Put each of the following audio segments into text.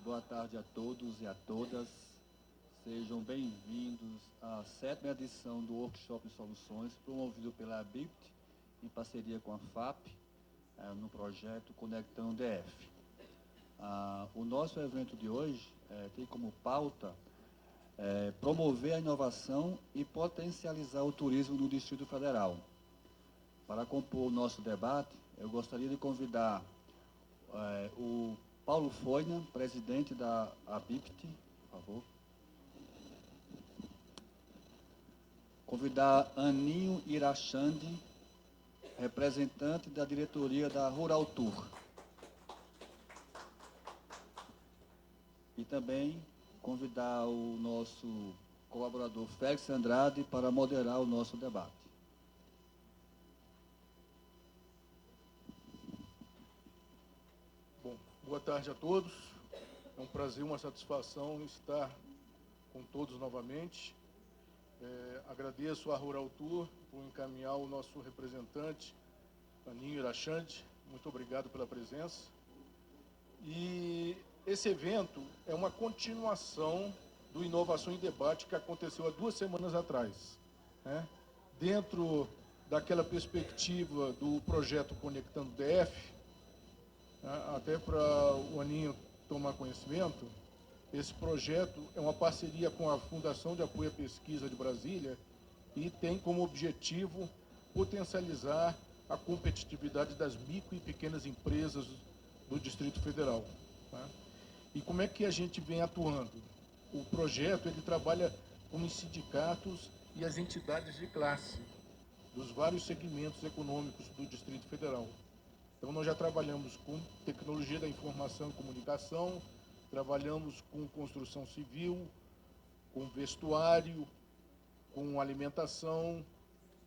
boa tarde a todos e a todas. Sejam bem-vindos à 7ª edição do Workshop de Soluções, promovido pela ABIPT, em parceria com a FAP, no projeto Conectando DF. O nosso evento de hoje tem como pauta promover a inovação e potencializar o turismo no Distrito Federal. Para compor o nosso debate, eu gostaria de convidar o Paulo Foina, presidente da ABIPT, por favor. Convidar Aninho Irachande, representante da diretoria da Rural Tour. E também convidar o nosso colaborador Félix Andrade para moderar o nosso debate. Bom, boa tarde a todos. É um prazer, uma satisfação estar com todos novamente. Agradeço à Rural Tour por encaminhar o nosso representante, Aninho Irachande. Muito obrigado pela presença. E esse evento é uma continuação do Inovação em Debate que aconteceu há 2 semanas atrás, né? Dentro daquela perspectiva do projeto Conectando DF, até para o Aninho tomar conhecimento, esse projeto é uma parceria com a Fundação de Apoio à Pesquisa de Brasília e tem como objetivo potencializar a competitividade das micro e pequenas empresas do Distrito Federal. Tá? E como é que a gente vem atuando? O projeto ele trabalha com os sindicatos e as entidades de classe dos vários segmentos econômicos do Distrito Federal. Então, nós já trabalhamos com tecnologia da informação e comunicação, trabalhamos com construção civil, com vestuário, com alimentação,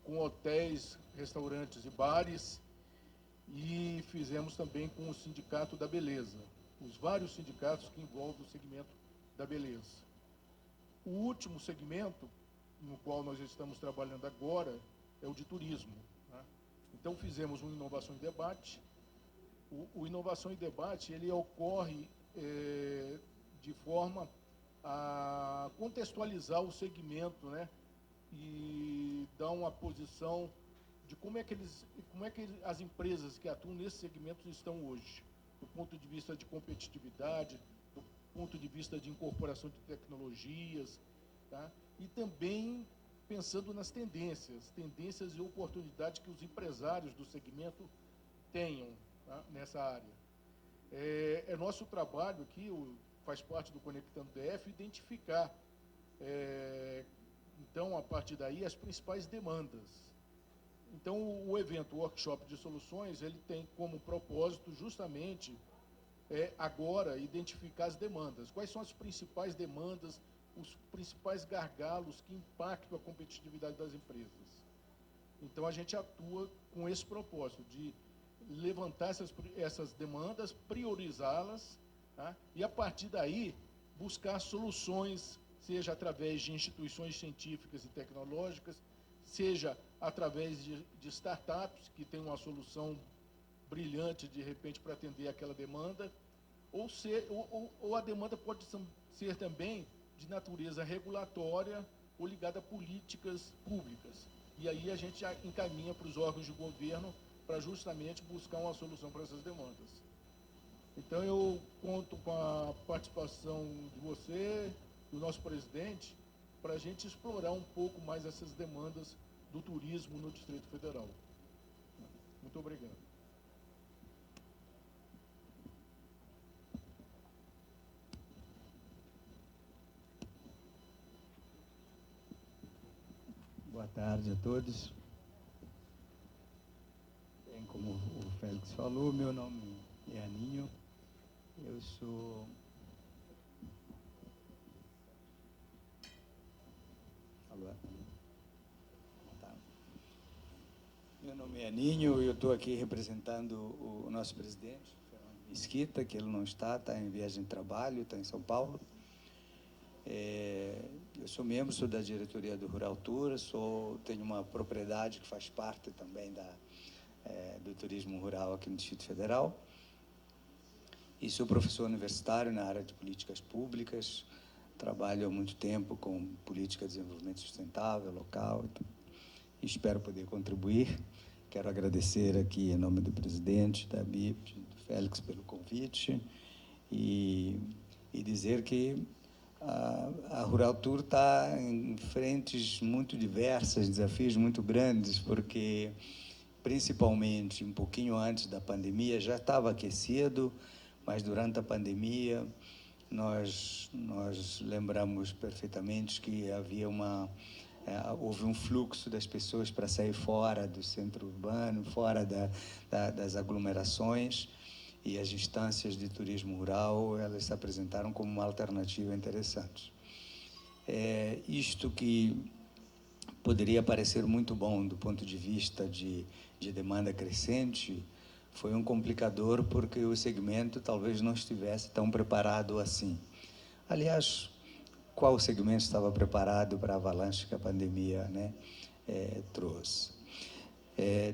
com hotéis, restaurantes e bares, e fizemos também com o Sindicato da Beleza, os vários sindicatos que envolvem o segmento da beleza. O último segmento, no qual nós estamos trabalhando agora, é o de turismo. Né? Então, fizemos uma inovação em debate. O inovação em debate, ele ocorre de forma a contextualizar o segmento, né? E dar uma posição de como é que as empresas que atuam nesse segmento estão hoje, do ponto de vista de competitividade, do ponto de vista de incorporação de tecnologias, tá? E também pensando nas tendências e oportunidades que os empresários do segmento tenham, tá? Nessa área. É nosso trabalho aqui, faz parte do Conectando DF, identificar, então, a partir daí, as principais demandas. Então, o evento, o Workshop de Soluções, ele tem como propósito justamente agora identificar as demandas. Quais são as principais demandas, os principais gargalos que impactam a competitividade das empresas. Então, a gente atua com esse propósito de levantar essas demandas, priorizá-las, tá? E, a partir daí, buscar soluções, seja através de instituições científicas e tecnológicas, seja através de startups, que tem uma solução brilhante, de repente, para atender aquela demanda, ou a demanda pode ser também de natureza regulatória ou ligada a políticas públicas. E aí a gente já encaminha para os órgãos de governo para justamente buscar uma solução para essas demandas. Então, eu conto com a participação de você, do nosso presidente, para a gente explorar um pouco mais essas demandas do turismo no Distrito Federal. Muito obrigado. Boa tarde a todos. Bem, como o Félix falou, meu nome é Aninho. Eu sou... Alô? Tá. Meu nome é Aninho e eu estou aqui representando o nosso presidente, Fernando Mesquita, que ele não está em viagem de trabalho, está em São Paulo. Eu sou membro da diretoria do Rural Tour, tenho uma propriedade que faz parte também do turismo rural aqui no Distrito Federal. e sou professor universitário na área de políticas públicas. Trabalho há muito tempo com política de desenvolvimento sustentável, local. E espero poder contribuir. Quero agradecer aqui, em nome do presidente, da BIPT, do Félix, pelo convite, e dizer que a Rural Tour está em frentes muito diversas, desafios muito grandes, porque, principalmente, um pouquinho antes da pandemia, já estava aquecido, mas durante a pandemia nós lembramos perfeitamente que havia houve um fluxo das pessoas para sair fora do centro urbano, fora das aglomerações, e as instâncias de turismo rural, elas se apresentaram como uma alternativa interessante. Isto que poderia parecer muito bom do ponto de vista de demanda crescente, foi um complicador porque o segmento talvez não estivesse tão preparado assim. Aliás, qual segmento estava preparado para a avalanche que a pandemia, né, trouxe?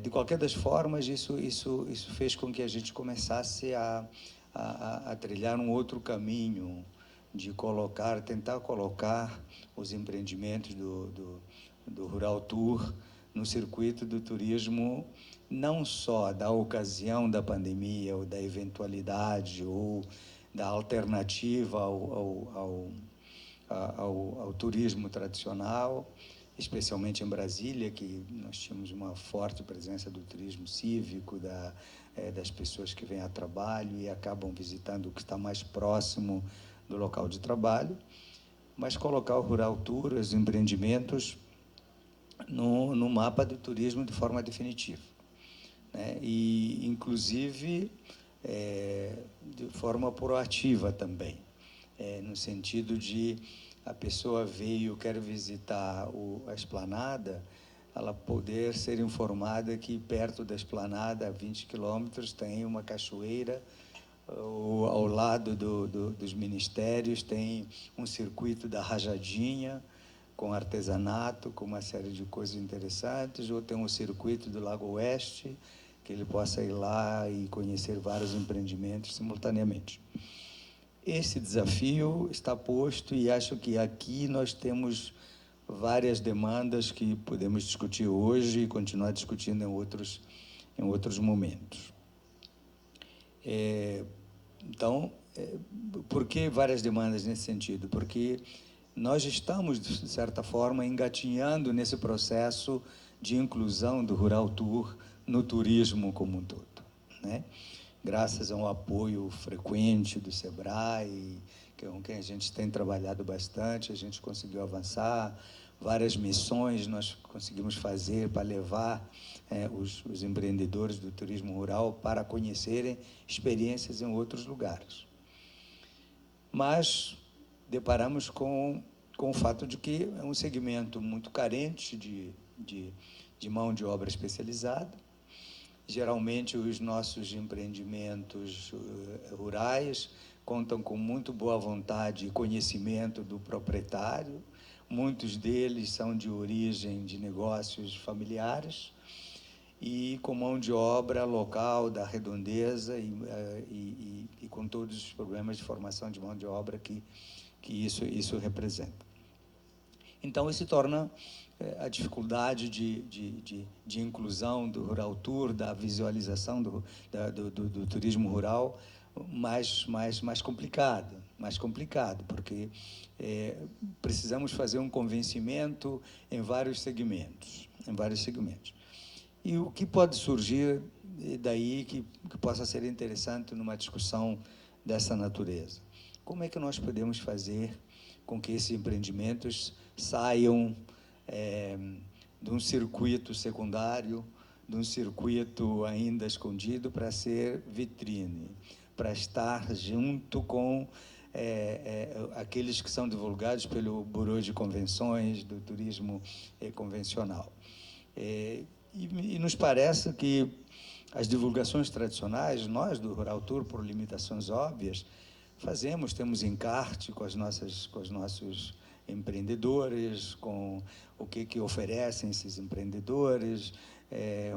De qualquer das formas, isso fez com que a gente começasse a trilhar um outro caminho de tentar colocar os empreendimentos do Rural Tour no circuito do turismo, não só da ocasião da pandemia, ou da eventualidade, ou da alternativa ao turismo tradicional, especialmente em Brasília, que nós tínhamos uma forte presença do turismo cívico, das pessoas que vêm a trabalho e acabam visitando o que está mais próximo do local de trabalho, mas colocar o Rural Tour, os empreendimentos, no mapa do turismo de forma definitiva, né? E, inclusive, de forma proativa também, no sentido de a pessoa quer visitar a Esplanada, ela poder ser informada que perto da Esplanada, a 20 quilômetros, tem uma cachoeira, ao lado dos ministérios tem um circuito da Rajadinha, com artesanato, com uma série de coisas interessantes, ou tem um circuito do Lago Oeste, que ele possa ir lá e conhecer vários empreendimentos simultaneamente. Esse desafio está posto e acho que aqui nós temos várias demandas que podemos discutir hoje e continuar discutindo em outros momentos. Então, por que várias demandas nesse sentido? Porque nós estamos, de certa forma, engatinhando nesse processo de inclusão do Rural Tour no turismo como um todo, né? Graças a um apoio frequente do SEBRAE, com quem a gente tem trabalhado bastante, a gente conseguiu avançar. Várias missões nós conseguimos fazer para levar os empreendedores do turismo rural para conhecerem experiências em outros lugares. Mas deparamos com o fato de que é um segmento muito carente de mão de obra especializada. Geralmente, os nossos empreendimentos rurais contam com muito boa vontade e conhecimento do proprietário. Muitos deles são de origem de negócios familiares e com mão de obra local, da redondeza e com todos os problemas de formação de mão de obra que isso representa. Então, isso torna a dificuldade de inclusão do Rural Tour, da visualização do turismo rural mais complicado, porque precisamos fazer um convencimento em vários segmentos. E o que pode surgir daí que possa ser interessante numa discussão dessa natureza? Como é que nós podemos fazer com que esses empreendimentos saiam de um circuito secundário, de um circuito ainda escondido, para ser vitrine, para estar junto com aqueles que são divulgados pelo Bureau de Convenções do Turismo Convencional. E nos parece que as divulgações tradicionais, nós do Rural Tour, por limitações óbvias, temos encarte com os nossos empreendedores, com o que oferecem esses empreendedores,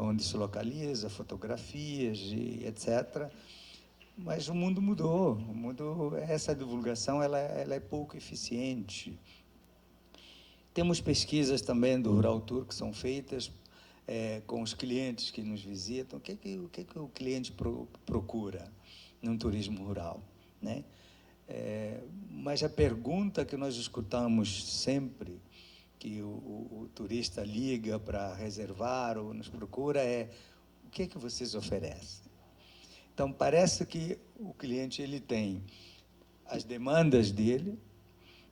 onde se localiza, fotografias, etc. Mas o mundo mudou. Essa divulgação ela é pouco eficiente. Temos pesquisas também do Rural Tour que são feitas com os clientes que nos visitam. O que o cliente procura num turismo rural, né? Mas a pergunta que nós escutamos sempre que o turista liga para reservar ou nos procura é: o que vocês oferecem? Então, parece que o cliente ele tem as demandas dele,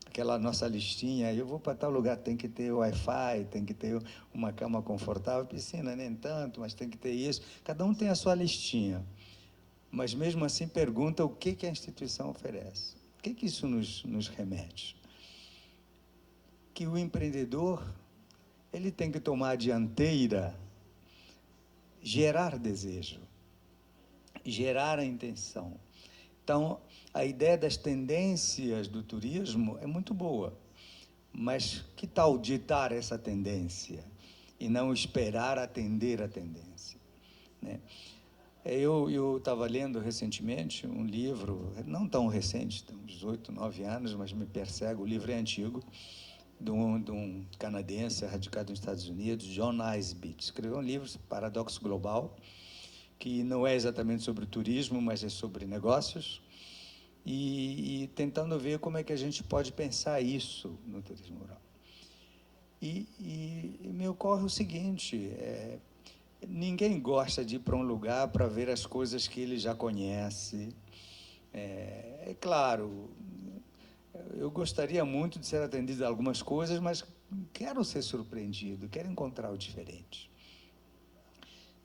aquela nossa listinha: eu vou para tal lugar, tem que ter Wi-Fi, tem que ter uma cama confortável, piscina nem tanto, mas tem que ter isso. Cada um tem a sua listinha, mas mesmo assim pergunta o que a instituição oferece. O que isso nos remete? Que o empreendedor ele tem que tomar a dianteira, gerar desejo, gerar a intenção. Então, a ideia das tendências do turismo é muito boa, mas que tal ditar essa tendência e não esperar atender a tendência, né? Eu estava lendo recentemente um livro, não tão recente, tem uns 8, 9 anos, mas me persegue, o livro é antigo, de um canadense radicado nos Estados Unidos, John Naisbitt. Escreveu um livro, Paradoxo Global, que não é exatamente sobre turismo, mas é sobre negócios, e tentando ver como é que a gente pode pensar isso no turismo rural. E me ocorre o seguinte: ninguém gosta de ir para um lugar para ver as coisas que ele já conhece. É claro, eu gostaria muito de ser atendido a algumas coisas, mas quero ser surpreendido, quero encontrar o diferente.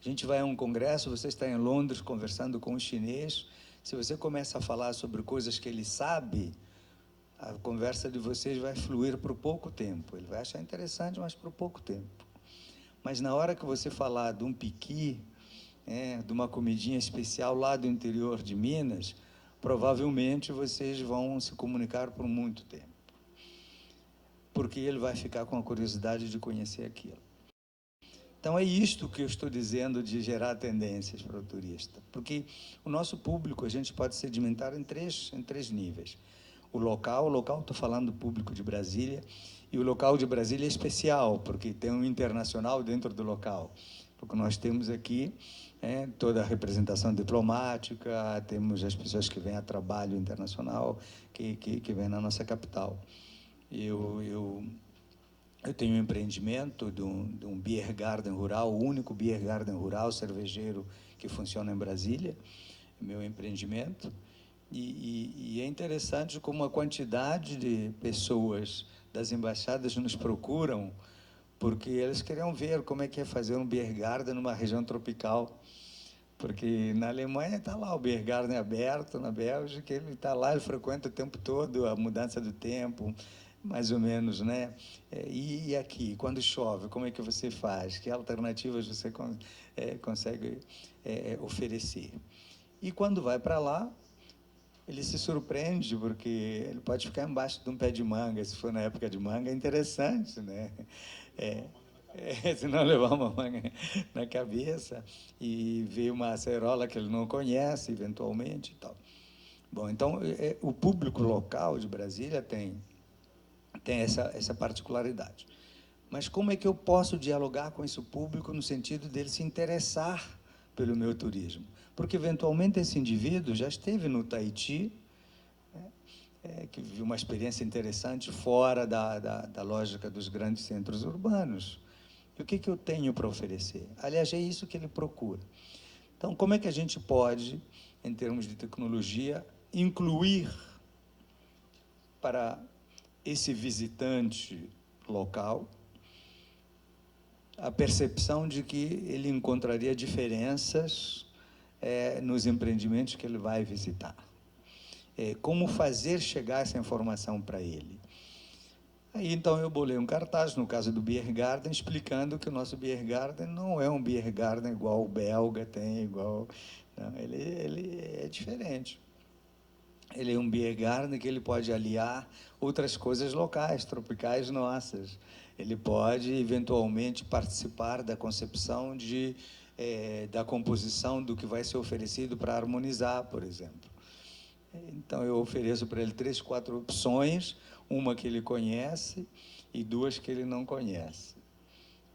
A gente vai a um congresso, você está em Londres conversando com um chinês, se você começa a falar sobre coisas que ele sabe, a conversa de vocês vai fluir por pouco tempo. Ele vai achar interessante, mas por pouco tempo. Mas na hora que você falar de um piqui, de uma comidinha especial lá do interior de Minas, provavelmente vocês vão se comunicar por muito tempo, porque ele vai ficar com a curiosidade de conhecer aquilo. Então, é isto que eu estou dizendo de gerar tendências para o turista, porque o nosso público a gente pode sedimentar em três níveis. O local, estou falando do público de Brasília, e o local de Brasília é especial, porque tem um internacional dentro do local, porque nós temos aqui toda a representação diplomática, temos as pessoas que vêm a trabalho internacional, que vêm na nossa capital. Eu tenho um empreendimento de um beer garden rural, o único beer garden rural cervejeiro que funciona em Brasília, meu empreendimento, e é interessante como a quantidade de pessoas das embaixadas nos procuram, porque eles queriam ver como é que é fazer um beer garden numa região tropical, porque na Alemanha está lá o beer garden aberto, na Bélgica ele está lá, ele frequenta o tempo todo, a mudança do tempo, mais ou menos, né? E aqui, quando chove, como é que você faz? Que alternativas você consegue oferecer? E quando vai para lá, ele se surpreende, porque ele pode ficar embaixo de um pé de manga, se for na época de manga, é interessante, né? Se não levar uma manga na cabeça e ver uma acerola que ele não conhece, eventualmente, e tal. Bom, então, o público local de Brasília tem essa particularidade. Mas como é que eu posso dialogar com esse público no sentido dele se interessar pelo meu turismo? Porque, eventualmente, esse indivíduo já esteve no Tahiti, que viu uma experiência interessante fora da lógica dos grandes centros urbanos. E o que eu tenho para oferecer? Aliás, é isso que ele procura. Então, como é que a gente pode, em termos de tecnologia, incluir para esse visitante local a percepção de que ele encontraria diferenças nos empreendimentos que ele vai visitar? Como fazer chegar essa informação para ele? Aí, então, eu bolei um cartaz, no caso do Beer Garden, explicando que o nosso Beer Garden não é um Beer Garden igual o belga tem, igual... Não, ele é diferente. Ele é um Beer Garden que ele pode aliar outras coisas locais, tropicais nossas. Ele pode, eventualmente, participar da concepção de da composição do que vai ser oferecido para harmonizar, por exemplo. Então, eu ofereço para ele 3, 4 opções, uma que ele conhece e 2 que ele não conhece,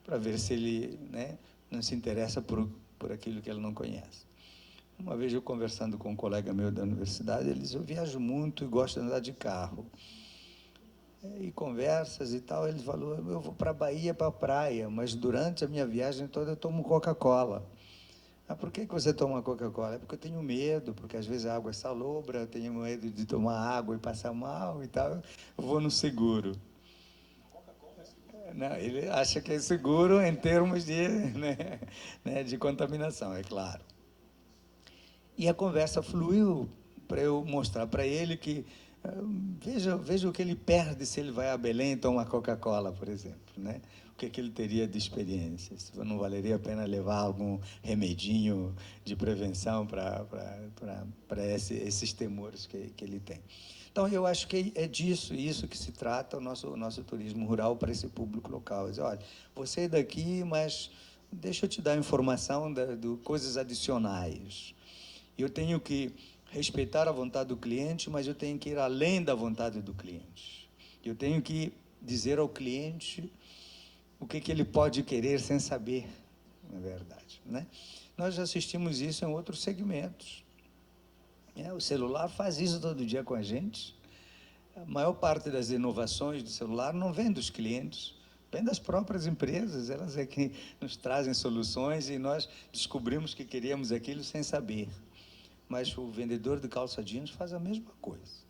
para ver se ele, né, não se interessa por aquilo que ele não conhece. Uma vez eu conversando com um colega meu da universidade, ele disse, eu viajo muito e gosto de andar de carro. E conversas e tal, ele falou, eu vou para a Bahia, para a praia, mas durante a minha viagem toda eu tomo Coca-Cola. Ah, por que você toma Coca-Cola? É porque eu tenho medo, porque às vezes a água é salobra, eu tenho medo de tomar água e passar mal e tal, eu vou no seguro. Não, ele acha que é seguro em termos de, de contaminação, é claro. E a conversa fluiu para eu mostrar para ele que veja o que ele perde se ele vai a Belém e toma Coca-Cola, por exemplo, né? O que ele teria de experiência? Se não valeria a pena levar algum remedinho de prevenção para esses temores que ele tem. Então, eu acho que é isso que se trata o nosso turismo rural para esse público local. Dizer, olha, você é daqui, mas deixa eu te dar informação de coisas adicionais. Eu tenho que respeitar a vontade do cliente, mas eu tenho que ir além da vontade do cliente. Eu tenho que dizer ao cliente o que ele pode querer sem saber, na verdade, né? Nós assistimos isso em outros segmentos. O celular faz isso todo dia com a gente. A maior parte das inovações do celular não vem dos clientes, vem das próprias empresas. Elas é que nos trazem soluções e nós descobrimos que queríamos aquilo sem saber. Mas o vendedor de calça jeans faz a mesma coisa.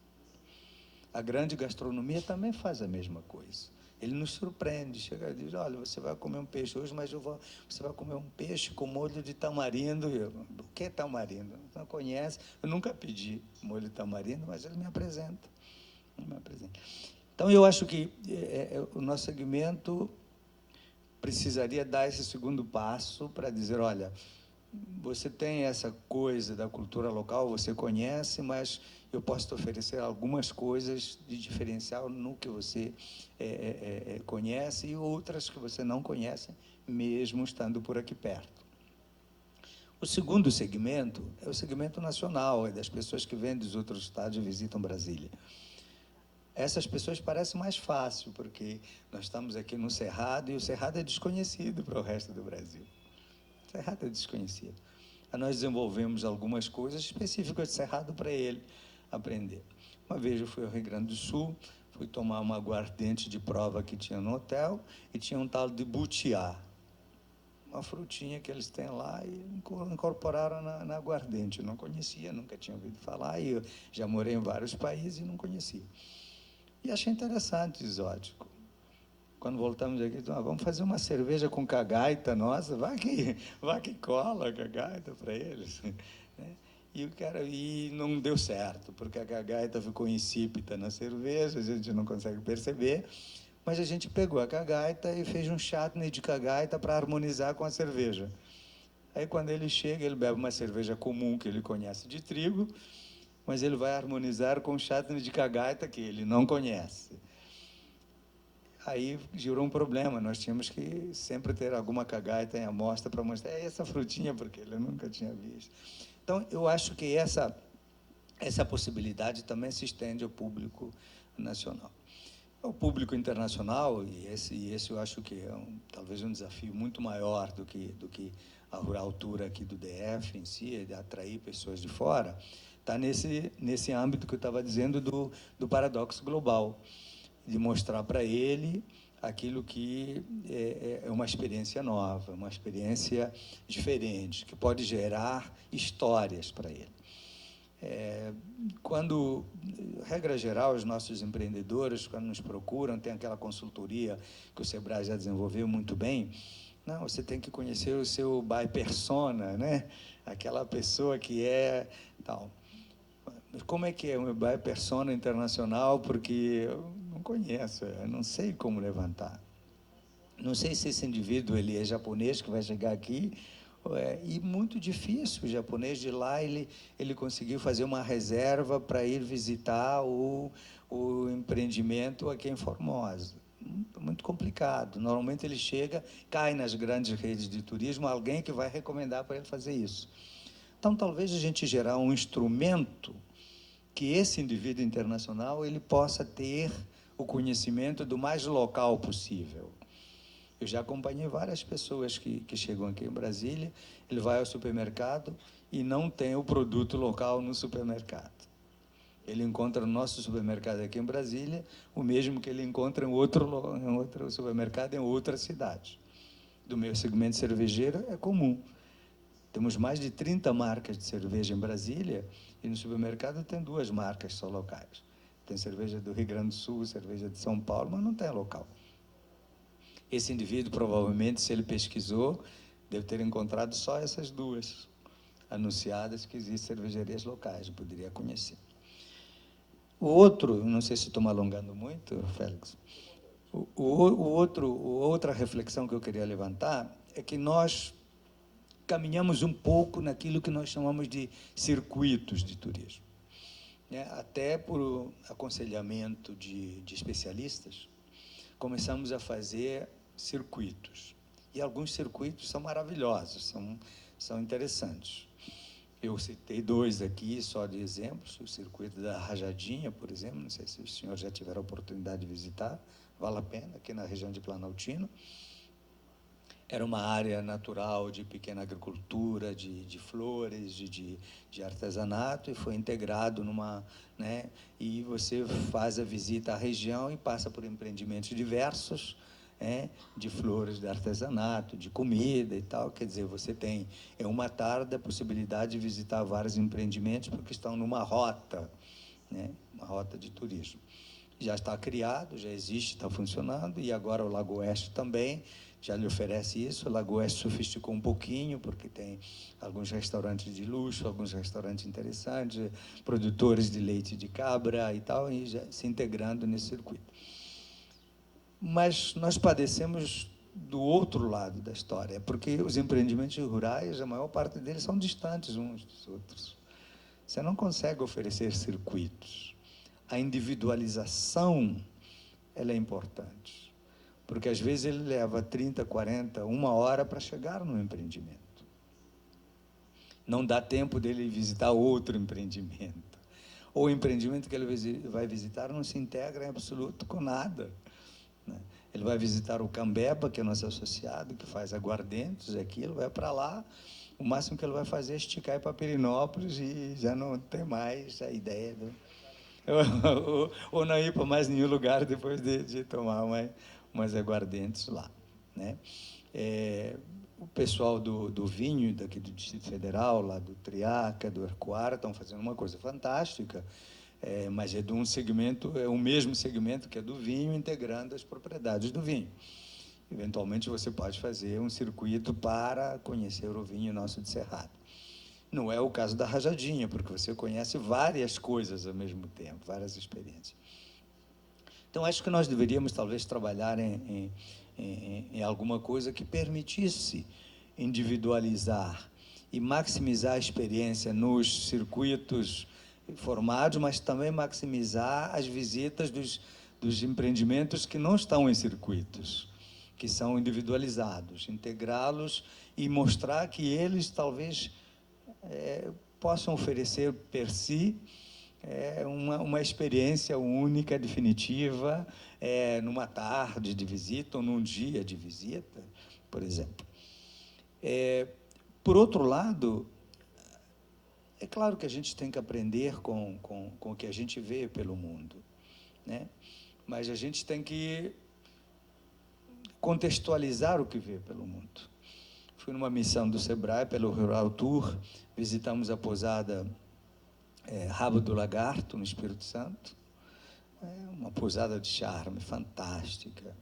A grande gastronomia também faz a mesma coisa. Ele nos surpreende, chega e diz, olha, você vai comer um peixe hoje, mas você vai comer um peixe com molho de tamarindo. O que é tamarindo? Não conhece, eu nunca pedi molho de tamarindo, mas ele me apresenta. Então, eu acho que o nosso segmento precisaria dar esse segundo passo para dizer, olha, você tem essa coisa da cultura local, você conhece, mas eu posso te oferecer algumas coisas de diferencial no que você conhece e outras que você não conhece, mesmo estando por aqui perto. O segundo segmento é o segmento nacional, é das pessoas que vêm dos outros estados e visitam Brasília. Essas pessoas parecem mais fácil, porque nós estamos aqui no Cerrado e o Cerrado é desconhecido para o resto do Brasil. Cerrado é desconhecido. Nós desenvolvemos algumas coisas específicas de Cerrado para ele aprender. Uma vez eu fui ao Rio Grande do Sul, fui tomar uma aguardente de prova que tinha no hotel e tinha um tal de butiá, uma frutinha que eles têm lá e incorporaram na aguardente. Eu não conhecia, nunca tinha ouvido falar, e eu já morei em vários países e não conhecia. E achei interessante, exótico. Quando voltamos aqui, vamos fazer uma cerveja com cagaita, nossa, vai que cola a cagaita para eles. E não deu certo, porque a cagaita ficou insípida na cerveja, a gente não consegue perceber, mas a gente pegou a cagaita e fez um chutney de cagaita para harmonizar com a cerveja. Aí, quando ele chega, ele bebe uma cerveja comum que ele conhece de trigo, mas ele vai harmonizar com o chutney de cagaita que ele não conhece. Aí gerou um problema, nós tínhamos que sempre ter alguma cagaita em amostra para mostrar essa frutinha, porque ele nunca tinha visto. Então, eu acho que essa possibilidade também se estende ao público nacional. Ao público internacional, e esse eu acho que é talvez um desafio muito maior do que a Rural Tour aqui do DF em si, de atrair pessoas de fora, está nesse âmbito que eu estava dizendo do paradoxo global, de mostrar para ele aquilo que é uma experiência nova, uma experiência diferente, que pode gerar histórias para ele. Quando, regra geral, os nossos empreendedores, quando nos procuram, tem aquela consultoria que o Sebrae já desenvolveu muito bem, não, você tem que conhecer o seu buy persona, né? Aquela pessoa que é tal. Como é que é o meu buy persona internacional? Porque eu não conheço, eu não sei como levantar. Não sei se esse indivíduo ele é japonês que vai chegar aqui, e muito difícil. O japonês de lá ele conseguiu fazer uma reserva para ir visitar o empreendimento aqui em Formosa. muito complicado. Normalmente ele chega, cai nas grandes redes de turismo, alguém que vai recomendar para ele fazer isso. Então, talvez a gente gerar um instrumento que esse indivíduo internacional ele possa ter o conhecimento do mais local possível. Eu já acompanhei várias pessoas que chegam aqui em Brasília, ele vai ao supermercado e não tem o produto local no supermercado. Ele encontra no nosso supermercado aqui em Brasília o mesmo que ele encontra em outro supermercado em outra cidade. Do meu segmento cervejeiro é comum. Temos mais de 30 marcas de cerveja em Brasília e no supermercado tem 2 marcas só locais. Tem cerveja do Rio Grande do Sul, cerveja de São Paulo, mas não tem local. Esse indivíduo, provavelmente, se ele pesquisou, deve ter encontrado só essas 2 anunciadas que existem cervejarias locais, eu poderia conhecer. O outro, não sei se estou me alongando muito, Félix, outra reflexão que eu queria levantar é que nós caminhamos um pouco naquilo que nós chamamos de circuitos de turismo. Até por aconselhamento de especialistas, começamos a fazer circuitos. E alguns circuitos são maravilhosos, são interessantes. Eu citei 2 aqui, só de exemplos, o circuito da Rajadinha, por exemplo, não sei se os senhores já tiveram a oportunidade de visitar, vale a pena, aqui na região de Planaltino. Era uma área natural de pequena agricultura, de flores, de artesanato, e foi integrado e você faz a visita à região e passa por empreendimentos diversos, de flores, de artesanato, de comida e tal. Quer dizer, você tem, em uma tarde, a possibilidade de visitar vários empreendimentos porque estão numa rota, uma rota de turismo. Já está criado, já existe, está funcionando, e agora o Lago Oeste também já lhe oferece isso. O Lago Oeste sofisticou um pouquinho, porque tem alguns restaurantes de luxo, alguns restaurantes interessantes, produtores de leite de cabra e tal, e já se integrando nesse circuito. Mas nós padecemos do outro lado da história, porque os empreendimentos rurais, a maior parte deles são distantes uns dos outros. Você não consegue oferecer circuitos. A individualização, ela é importante, porque às vezes ele leva 30, 40, 1 hora para chegar no empreendimento. Não dá tempo dele visitar outro empreendimento. Ou o empreendimento que ele vai visitar não se integra em absoluto com nada. Ele vai visitar o Cambeba, que é nosso associado, que faz aguardentes, aquilo, vai para lá, o máximo que ele vai fazer é esticar para Pirinópolis e já não tem mais a ideia ou não ir para mais nenhum lugar depois de tomar umas aguardentes lá. O pessoal do vinho, daqui do Distrito Federal, lá do Triaca, do Arcoara, estão fazendo uma coisa fantástica, mas é de um segmento, é o mesmo segmento que é do vinho, integrando as propriedades do vinho. Eventualmente, você pode fazer um circuito para conhecer o vinho nosso de Cerrado. Não é o caso da Rajadinha, porque você conhece várias coisas ao mesmo tempo, várias experiências. Então, acho que nós deveríamos, talvez, trabalhar em alguma coisa que permitisse individualizar e maximizar a experiência nos circuitos formados, mas também maximizar as visitas dos empreendimentos que não estão em circuitos, que são individualizados, integrá-los e mostrar que eles, talvez, possam oferecer per si uma experiência única, definitiva, numa tarde de visita ou num dia de visita, por exemplo. Por outro lado, é claro que a gente tem que aprender com o que a gente vê pelo mundo, mas a gente tem que contextualizar o que vê pelo mundo. Fui numa missão do SEBRAE, pelo Rural Tour, visitamos a pousada Rabo do Lagarto, no Espírito Santo. Uma pousada de charme, fantástica.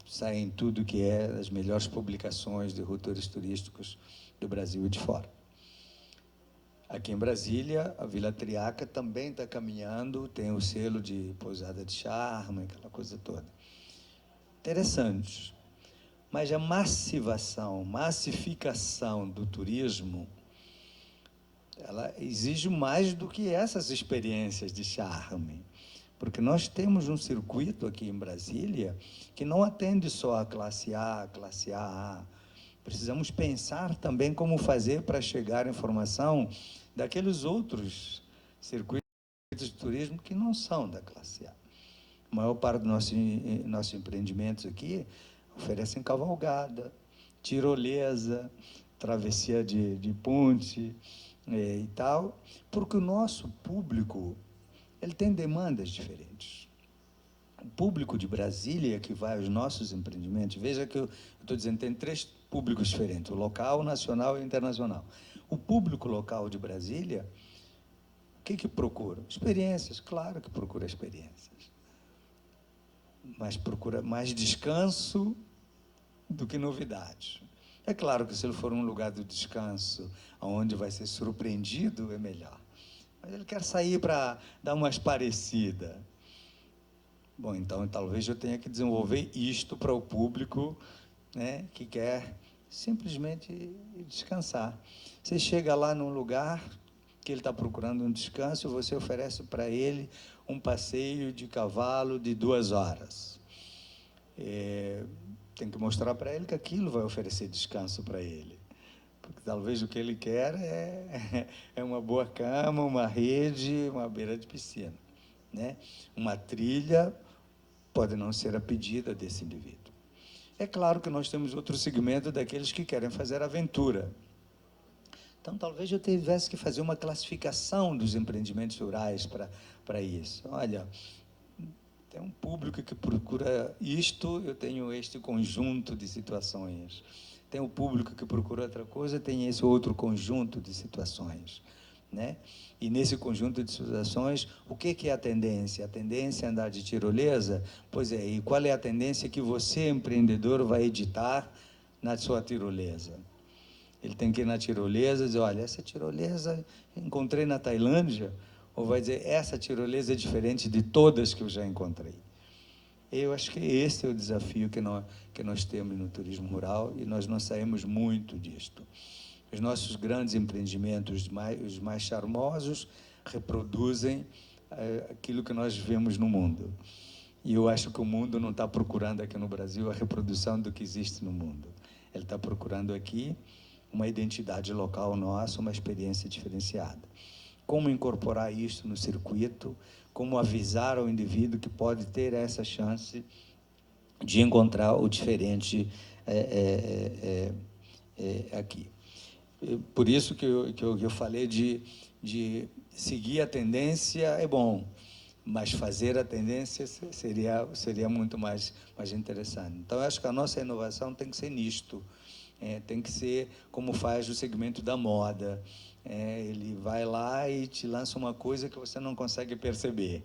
Sai em tudo que é as melhores publicações de roteiros turísticos do Brasil e de fora. Aqui em Brasília, a Vila Triaca também está caminhando, tem o selo de pousada de charme, aquela coisa toda. Interessante. Mas a massificação do turismo, ela exige mais do que essas experiências de charme, Porque nós temos um circuito aqui em Brasília que não atende só a classe A, a classe AA. Precisamos pensar também como fazer para chegar a informação daqueles outros circuitos de turismo que não são da classe A. A maior parte dos nossos empreendimentos aqui oferecem cavalgada, tirolesa, travessia de ponte e tal, porque o nosso público ele tem demandas diferentes. O público de Brasília que vai aos nossos empreendimentos, veja que eu estou dizendo, tem 3 públicos diferentes, o local, o nacional e o internacional. O público local de Brasília, o que procura? Experiências, claro que procura experiências. Mas procura mais descanso do que novidades. É claro que se ele for um lugar do descanso, onde vai ser surpreendido, é melhor. Mas ele quer sair para dar umas parecidas. Bom, então talvez eu tenha que desenvolver isto para o público, né, que quer simplesmente descansar. Você chega lá num lugar que ele está procurando um descanso, você oferece para ele um passeio de cavalo de 2 horas. Tem que mostrar para ele que aquilo vai oferecer descanso para ele. Porque talvez o que ele quer é uma boa cama, uma rede, uma beira de piscina, né? Uma trilha pode não ser a pedida desse indivíduo. É claro que nós temos outro segmento daqueles que querem fazer aventura. Então, talvez eu tivesse que fazer uma classificação dos empreendimentos rurais para isso. Olha, tem um público que procura isto, eu tenho este conjunto de situações. Tem o público que procura outra coisa, tem esse outro conjunto de situações, né? E nesse conjunto de situações, o que é a tendência? A tendência é andar de tirolesa? Pois é, e qual é a tendência que você, empreendedor, vai editar na sua tirolesa? Ele tem que ir na tirolesa e dizer, olha, essa tirolesa encontrei na Tailândia, ou vai dizer, essa tirolesa é diferente de todas que eu já encontrei. Eu acho que esse é o desafio que nós temos no turismo rural e nós não saímos muito disto. Os nossos grandes empreendimentos, os mais charmosos, reproduzem aquilo que nós vemos no mundo. E eu acho que o mundo não está procurando aqui no Brasil a reprodução do que existe no mundo. Ele está procurando aqui uma identidade local nossa, uma experiência diferenciada. Como incorporar isso no circuito, como avisar ao indivíduo que pode ter essa chance de encontrar o diferente aqui. Por isso que eu falei de seguir a tendência é bom, mas fazer a tendência seria muito mais interessante. Então, eu acho que a nossa inovação tem que ser nisto, tem que ser como faz o segmento da moda. Ele vai lá e te lança uma coisa que você não consegue perceber.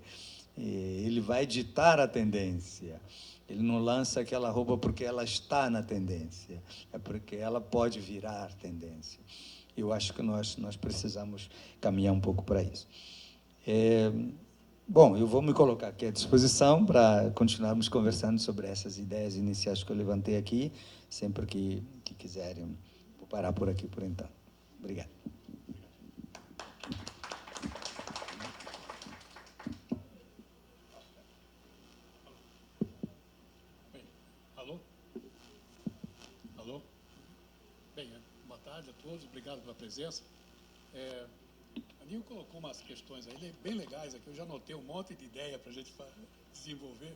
Ele vai ditar a tendência. Ele não lança aquela roupa porque ela está na tendência, é porque ela pode virar tendência. Eu acho que nós precisamos caminhar um pouco para isso. Bom, eu vou me colocar aqui à disposição para continuarmos conversando sobre essas ideias iniciais que eu levantei aqui, sempre que quiserem. Vou parar por aqui por então. Obrigado. Alô? Bem, boa tarde a todos, obrigado pela presença. A Nil colocou umas questões aí bem legais aqui, eu já anotei um monte de ideia para a gente desenvolver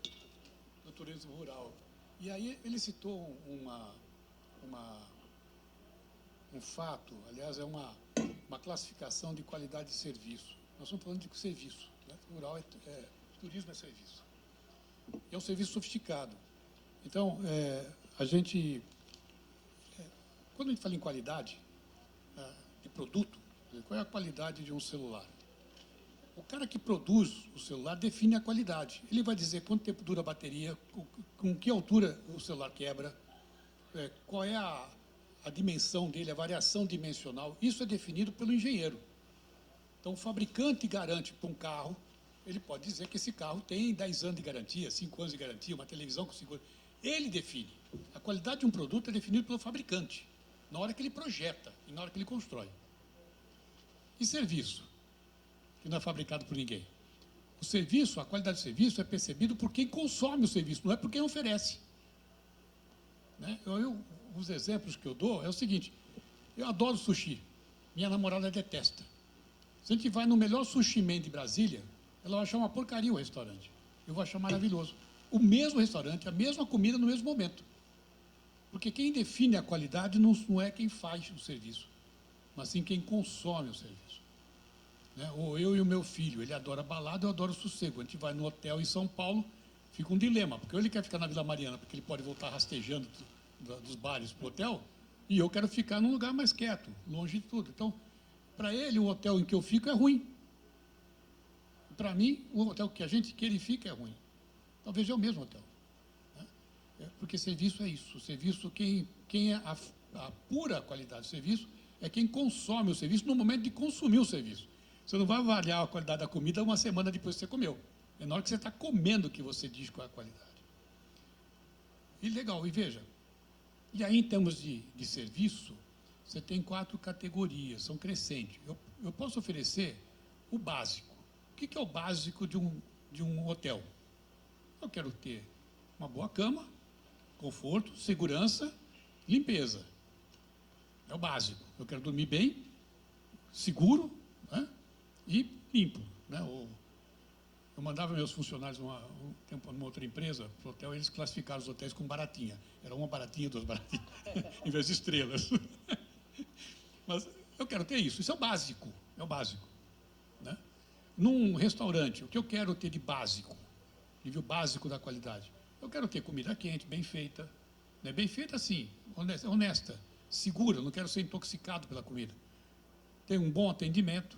no turismo rural. E aí ele citou um fato, aliás, é uma classificação de qualidade de serviço. Nós estamos falando de serviço, né? Rural turismo é serviço. E é um serviço sofisticado. Então, a gente, quando a gente fala em qualidade de produto, qual é a qualidade de um celular? O cara que produz o celular define a qualidade. Ele vai dizer quanto tempo dura a bateria, com que altura o celular quebra, qual é a dimensão dele, a variação dimensional. Isso é definido pelo engenheiro. Então, o fabricante garante para um carro, ele pode dizer que esse carro tem 10 anos de garantia, 5 anos de garantia, uma televisão com 5 anos. Ele define. A qualidade de um produto é definida pelo fabricante, na hora que ele projeta e na hora que ele constrói. E serviço, que não é fabricado por ninguém. O serviço, a qualidade do serviço é percebido por quem consome o serviço, não é por quem oferece. Né? Os exemplos que eu dou é o seguinte: eu adoro sushi, minha namorada detesta. Se a gente vai no melhor sushi man de Brasília, ela vai achar uma porcaria o restaurante. Eu vou achar maravilhoso. O mesmo restaurante, a mesma comida no mesmo momento. Porque quem define a qualidade não é quem faz o serviço, mas sim quem consome o serviço. Né? Ou eu e o meu filho, ele adora balada, eu adoro sossego. A gente vai no hotel em São Paulo, fica um dilema, porque ou ele quer ficar na Vila Mariana, porque ele pode voltar rastejando dos bares para o hotel, e eu quero ficar num lugar mais quieto, longe de tudo. Então, para ele, o hotel em que eu fico é ruim. Para mim, o hotel que ele fica é ruim. Talvez é o mesmo hotel. Né? Porque serviço é isso. O serviço, quem apura a qualidade do serviço é quem consome o serviço no momento de consumir o serviço. Você não vai avaliar a qualidade da comida uma semana depois que você comeu. É na hora que você está comendo que você diz qual é a qualidade. E legal, e veja, e aí em termos de serviço, você tem 4 categorias, são crescentes. Eu posso oferecer o básico. O que é o básico de um hotel? Eu quero ter uma boa cama, conforto, segurança, limpeza. É o básico. Eu quero dormir bem, seguro, né? E limpo. Né? Eu mandava meus funcionários um tempo numa outra empresa, para o hotel, eles classificaram os hotéis com baratinha. Era uma baratinha, 2 baratinhas, em vez de estrelas. Mas eu quero ter isso. Isso é o básico. É o básico. Né? Num restaurante, o que eu quero ter de básico? Nível básico da qualidade. Eu quero ter comida quente, bem feita. Né? Bem feita, assim, honesta, segura. Eu não quero ser intoxicado pela comida. Ter um bom atendimento,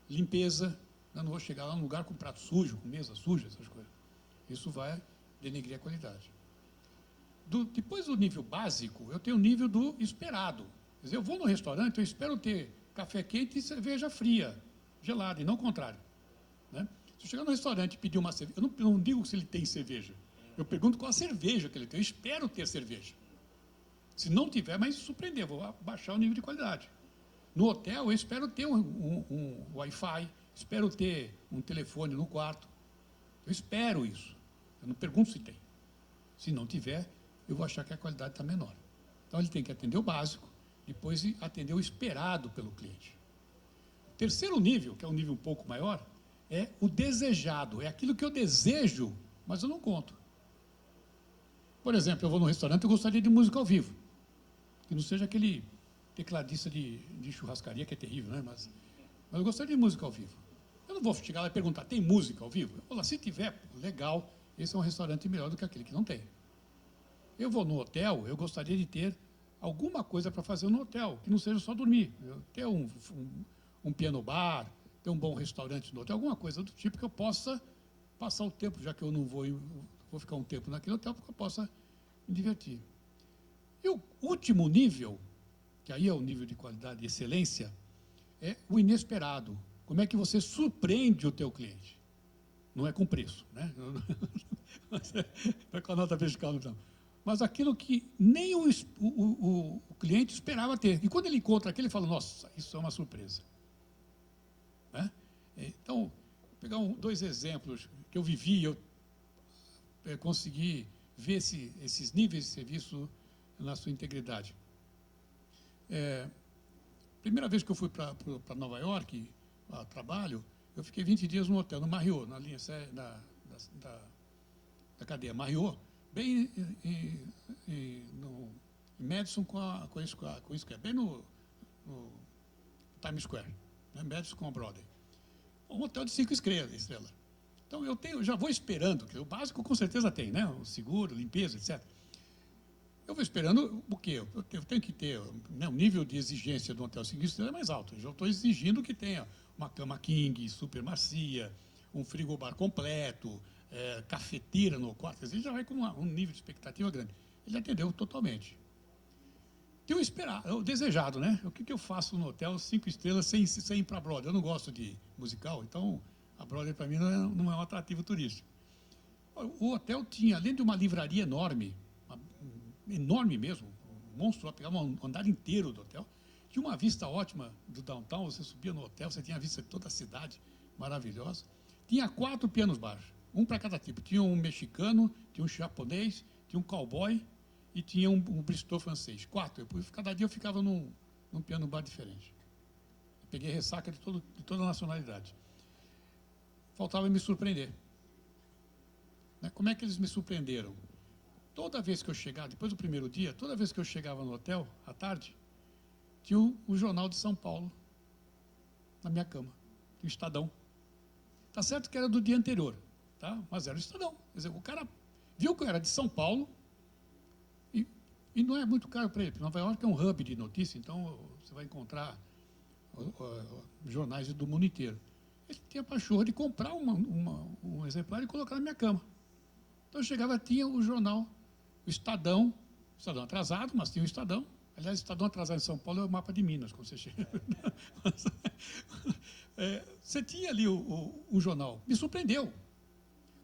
limpeza. Eu não vou chegar lá num lugar com prato sujo, com mesa suja, essas coisas. Isso vai denegrir a qualidade. Depois do nível básico, eu tenho o nível do esperado. Quer dizer, eu vou no restaurante, eu espero ter café quente e cerveja fria, gelada, e não o contrário. Né? Se eu chegar no restaurante e pedir uma cerveja, eu não digo se ele tem cerveja. Eu pergunto qual a cerveja que ele tem. Eu espero ter cerveja. Se não tiver, mas surpreender, vou baixar o nível de qualidade. No hotel, eu espero ter um Wi-Fi, espero ter um telefone no quarto. Eu espero isso. Eu não pergunto se tem. Se não tiver, eu vou achar que a qualidade está menor. Então, ele tem que atender o básico, depois atender o esperado pelo cliente. O terceiro nível, que é um nível um pouco maior, é o desejado. É aquilo que eu desejo, mas eu não conto. Por exemplo, eu vou num restaurante, eu gostaria de música ao vivo. Que não seja aquele tecladista de churrascaria, que é terrível, né? Mas eu gostaria de música ao vivo. Eu não vou chegar lá e perguntar, tem música ao vivo? Eu vou lá, se tiver, legal, esse é um restaurante melhor do que aquele que não tem. Eu vou no hotel, eu gostaria de ter alguma coisa para fazer no hotel, que não seja só dormir. Ter um piano bar, ter um bom restaurante no hotel, alguma coisa do tipo que eu possa passar o tempo, já que eu não vou ficar um tempo naquele hotel, porque eu possa me divertir. E o último nível, que aí é o nível de qualidade e excelência, é o inesperado. Como é que você surpreende o teu cliente? Não é com preço, né? Não é com a nota fiscal, não. Mas aquilo que nem o cliente esperava ter. E quando ele encontra aquilo, ele fala, nossa, isso é uma surpresa. Né? Então, vou pegar 2 exemplos que eu vivi, eu consegui ver esses níveis de serviço na sua integridade. Primeira vez que eu fui para Nova York, a trabalho, eu fiquei 20 dias no hotel, no Marriott, na linha da cadeia Marriott, bem em Madison com isso que é bem no Times Square, né? Madison com a Broadway. Um hotel de 5 estrelas. Então eu já vou esperando, que o básico com certeza tem, né? O seguro, limpeza, etc. Eu vou esperando o quê? Eu tenho que ter, né, o nível de exigência do hotel 5 estrelas é mais alto. Eu já estou exigindo que tenha uma cama king, super macia, um frigobar completo, cafeteira no quarto. Ele já vai com um nível de expectativa grande. Ele atendeu totalmente. Tem o desejado, né? O que eu faço no hotel 5 estrelas sem ir para a Broadway? Eu não gosto de musical, então a Broadway para mim não é um atrativo turístico. O hotel tinha, além de uma livraria enorme mesmo, um monstro, pegava um andar inteiro do hotel, tinha uma vista ótima do downtown, você subia no hotel, você tinha a vista de toda a cidade, maravilhosa. tinha 4 pianos bar, um para cada tipo. Tinha um mexicano, tinha um japonês, tinha um cowboy e tinha um bristol francês. 4. Cada dia eu ficava num piano bar diferente. Eu peguei ressaca de toda a nacionalidade. Faltava me surpreender. Como é que eles me surpreenderam? Toda vez que eu chegava, depois do primeiro dia, toda vez que eu chegava no hotel, à tarde, tinha o Jornal de São Paulo na minha cama, tinha o Estadão. Tá certo que era do dia anterior, tá? Mas era o Estadão. Quer dizer, o cara viu que eu era de São Paulo e não é muito caro para ele, porque Nova York é um hub de notícia, então você vai encontrar jornais do mundo inteiro. Ele tinha a pachorra de comprar um exemplar e colocar na minha cama. Então eu chegava, tinha o jornal, o Estadão atrasado, mas tinha o Estadão. Aliás, o Estadão atrasado em São Paulo é o mapa de Minas, quando você chega. Você tinha ali o jornal. Me surpreendeu.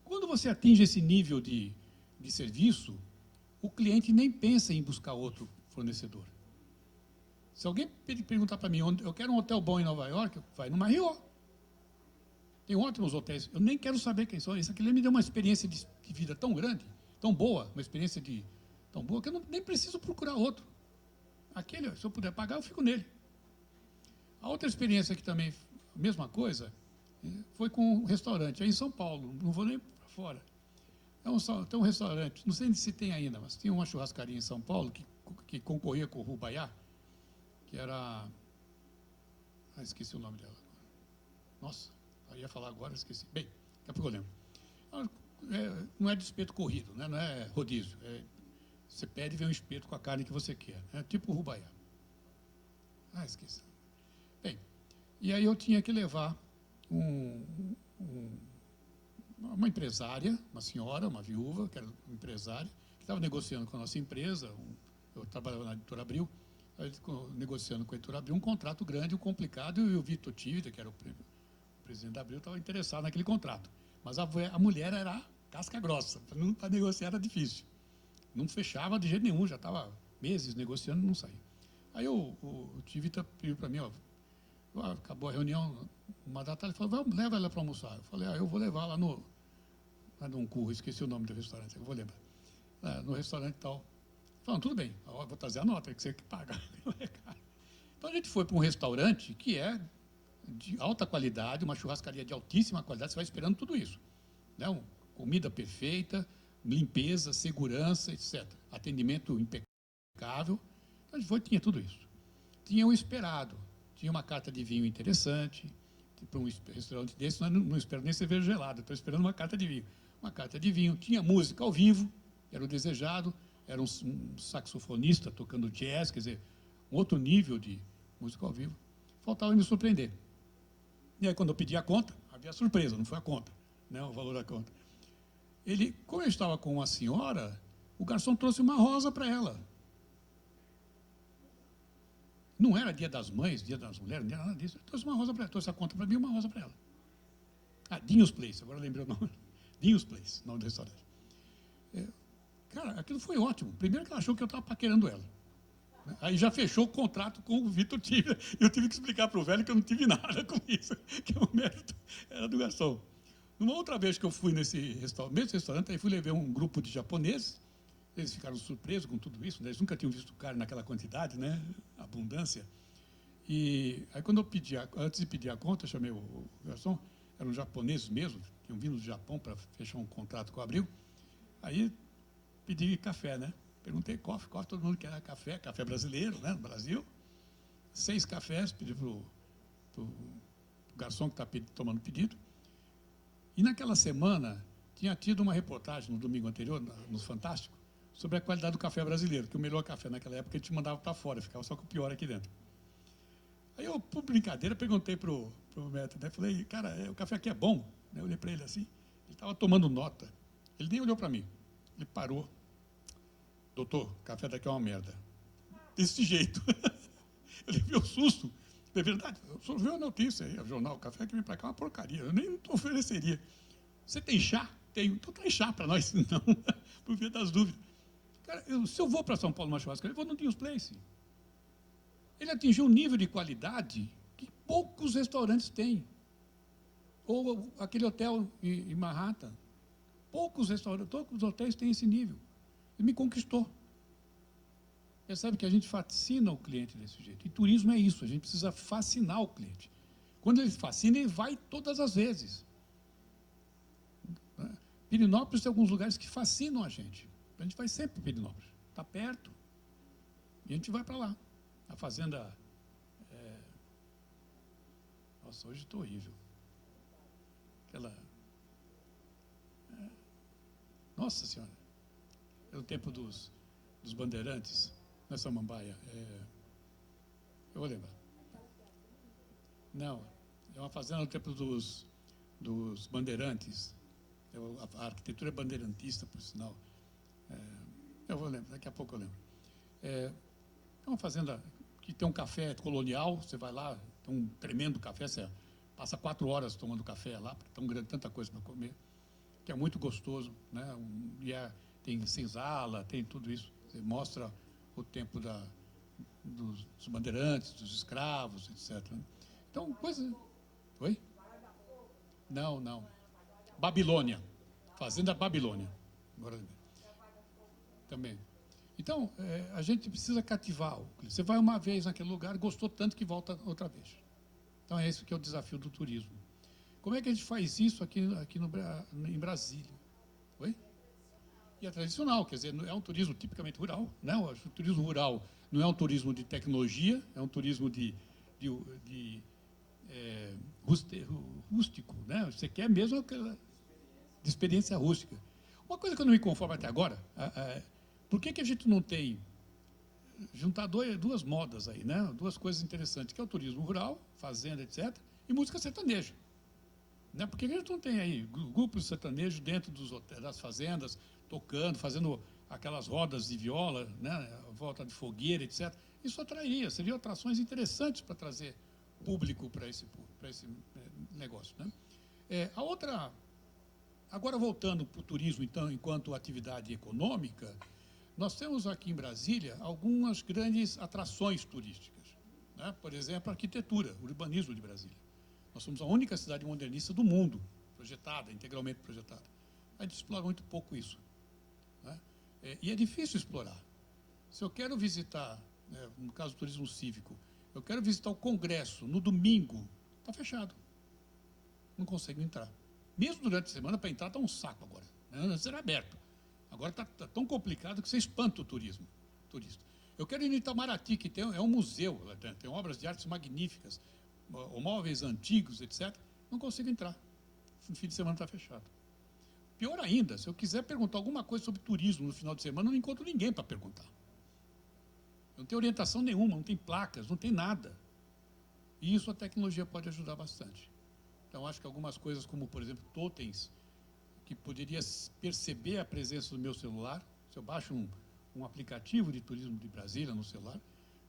Quando você atinge esse nível de serviço, o cliente nem pensa em buscar outro fornecedor. Se alguém perguntar para mim, eu quero um hotel bom em Nova York, vai no Marriott. Tem ótimos hotéis. Eu nem quero saber quem são. Isso aqui me deu uma experiência de vida tão grande, tão boa, uma experiência tão boa, que eu nem preciso procurar outro. Aquele, se eu puder pagar, eu fico nele. A outra experiência que também, mesma coisa, foi com um restaurante, aí em São Paulo, não vou nem para fora. Tem um restaurante, não sei se tem ainda, mas tinha uma churrascaria em São Paulo que concorria com o Rubaiá, que era... esqueci o nome dela. Nossa, eu ia falar agora, esqueci. Bem, daqui a pouco eu lembro. Não é de espeto corrido, né? Não é rodízio. Você pede e vem um espeto com a carne que você quer. É tipo o Rubaiá. Esqueci. Bem, e aí eu tinha que levar uma empresária, uma senhora, uma viúva, que era uma empresária, que estava negociando com a nossa empresa, eu trabalhava na Editora Abril, negociando com a Editora Abril um contrato grande, complicado, e o Vitor Tívida, que era o presidente da Abril, estava interessado naquele contrato. Mas a mulher era casca grossa, para negociar era difícil. Não fechava de jeito nenhum, já estava meses negociando e não saía. Aí o Tívida pediu para mim, acabou a reunião, uma data, ele falou, leva ela para almoçar. Eu falei, eu vou levar lá num curro, esqueci o nome do restaurante, eu vou lembrar. No restaurante e tal. Falando, tudo bem, vou trazer a nota, que você que paga. Então a gente foi para um restaurante que é de alta qualidade, uma churrascaria de altíssima qualidade, você vai esperando tudo isso. Né? Comida perfeita, limpeza, segurança, etc. Atendimento impecável. Então a gente foi, tinha tudo isso. Tinha o esperado, tinha uma carta de vinho interessante. Para um restaurante desse, não espero nem cerveja gelada, estou esperando uma carta de vinho. Uma carta de vinho, tinha música ao vivo, era o desejado, era um saxofonista tocando jazz, quer dizer, um outro nível de música ao vivo. Faltava me surpreender. E aí, quando eu pedi a conta, havia surpresa, não foi a conta, né, o valor da conta. Como eu estava com uma senhora, o garçom trouxe uma rosa para ela. Não era dia das mães, dia das mulheres, não era nada disso. Ele trouxe uma rosa para ela, trouxe a conta para mim e uma rosa para ela. Dinhos Place, agora lembrei o nome. Dinhos Place, nome do restaurante. Cara, aquilo foi ótimo. Primeiro que ela achou que eu estava paquerando ela. Aí já fechou o contrato com o Vitor Tívida. Eu tive que explicar para o velho que eu não tive nada com isso, que o mérito era do garçom. Numa outra vez que eu fui nesse mesmo restaurante, aí levei um grupo de japoneses, eles ficaram surpresos com tudo isso, né? Eles nunca tinham visto carne naquela quantidade, né? Abundância. E aí quando antes de pedir a conta, eu chamei o garçom, eram japoneses mesmo, tinham vindo do Japão para fechar um contrato com a Abril. Aí pedi café, né? Perguntei, coffee, todo mundo quer café brasileiro, né, no Brasil. 6 cafés, pedi para o garçom que está tomando pedido. E naquela semana, tinha tido uma reportagem no domingo anterior, no Fantástico, sobre a qualidade do café brasileiro, que o melhor café naquela época a gente mandava para fora, ficava só com o pior aqui dentro. Aí eu, por brincadeira, perguntei para o Método, né? Falei, cara, o café aqui é bom? Eu olhei para ele assim, ele estava tomando nota. Ele nem olhou para mim, ele parou. Doutor, café daqui é uma merda. Desse jeito. Eu levei um susto. É verdade, o senhor viu a notícia aí, o jornal, o café que vem para cá é uma porcaria, eu nem ofereceria. Você tem chá? Tenho. Então traz chá para nós, não, por via das dúvidas. Cara, se eu vou para São Paulo numa churrascaria, eu vou no Dinhos Place. Ele atingiu um nível de qualidade que poucos restaurantes têm. Ou aquele hotel em Manhattan. Poucos restaurantes, poucos hotéis têm esse nível. Ele me conquistou. Percebe que a gente fascina o cliente desse jeito. E turismo é isso, a gente precisa fascinar o cliente. Quando ele fascina, ele vai todas as vezes. Pirenópolis tem alguns lugares que fascinam a gente. A gente vai sempre para Pirenópolis. Está perto. E a gente vai para lá. A fazenda... Nossa, hoje estou horrível. Aquela... Nossa Senhora. É o tempo dos bandeirantes, na Samambaia. Eu vou lembrar. Não, é uma fazenda no tempo dos bandeirantes. A arquitetura é bandeirantista, por sinal. Eu vou lembrar, daqui a pouco eu lembro. É uma fazenda que tem um café colonial, você vai lá, tem um tremendo café, você passa 4 horas tomando café lá, porque tão grande, tanta coisa para comer, que é muito gostoso, né? Tem senzala, tem tudo isso. Você mostra o tempo dos bandeirantes, dos escravos, etc. Então, coisa... Oi? Não. Babilônia. Fazenda Babilônia. Agora também. Então, a gente precisa cativar o cliente. Você vai uma vez naquele lugar, gostou tanto que volta outra vez. Então, é esse que é o desafio do turismo. Como é que a gente faz isso aqui em Brasília? Oi? E é tradicional, quer dizer, é um turismo tipicamente rural. Não, o turismo rural não é um turismo de tecnologia, é um turismo rústico, né? Você quer mesmo aquela de experiência rústica. Uma coisa que eu não me conformo até agora, por que a gente não tem juntar duas modas aí, né? Duas coisas interessantes, que é o turismo rural, fazenda, etc., e música sertaneja. Né? Por que a gente não tem aí grupos sertanejos dentro das fazendas, tocando, fazendo aquelas rodas de viola, né? Volta de fogueira, etc. Isso atrairia, seriam atrações interessantes para trazer público para esse negócio. Né? Agora voltando para o turismo, então, enquanto atividade econômica, nós temos aqui em Brasília algumas grandes atrações turísticas. Né? Por exemplo, a arquitetura, o urbanismo de Brasília. Nós somos a única cidade modernista do mundo, projetada, integralmente projetada. A gente explora muito pouco isso. Né? E é difícil explorar. Se eu quero visitar, no caso do turismo cívico, eu quero visitar o Congresso no domingo, está fechado. Não consigo entrar. Mesmo durante a semana, para entrar está um saco agora. Antes era aberto. Agora está tão complicado que você espanta o turista. Eu quero ir em Itamaraty, que é um museu, tem obras de artes magníficas, móveis antigos, etc. Não consigo entrar. No fim de semana está fechado. Pior ainda, se eu quiser perguntar alguma coisa sobre turismo no final de semana, eu não encontro ninguém para perguntar. Não tem orientação nenhuma, não tem placas, não tem nada. E isso a tecnologia pode ajudar bastante. Então, acho que algumas coisas como, por exemplo, totens, que poderia perceber a presença do meu celular. Se eu baixo um aplicativo de turismo de Brasília no celular,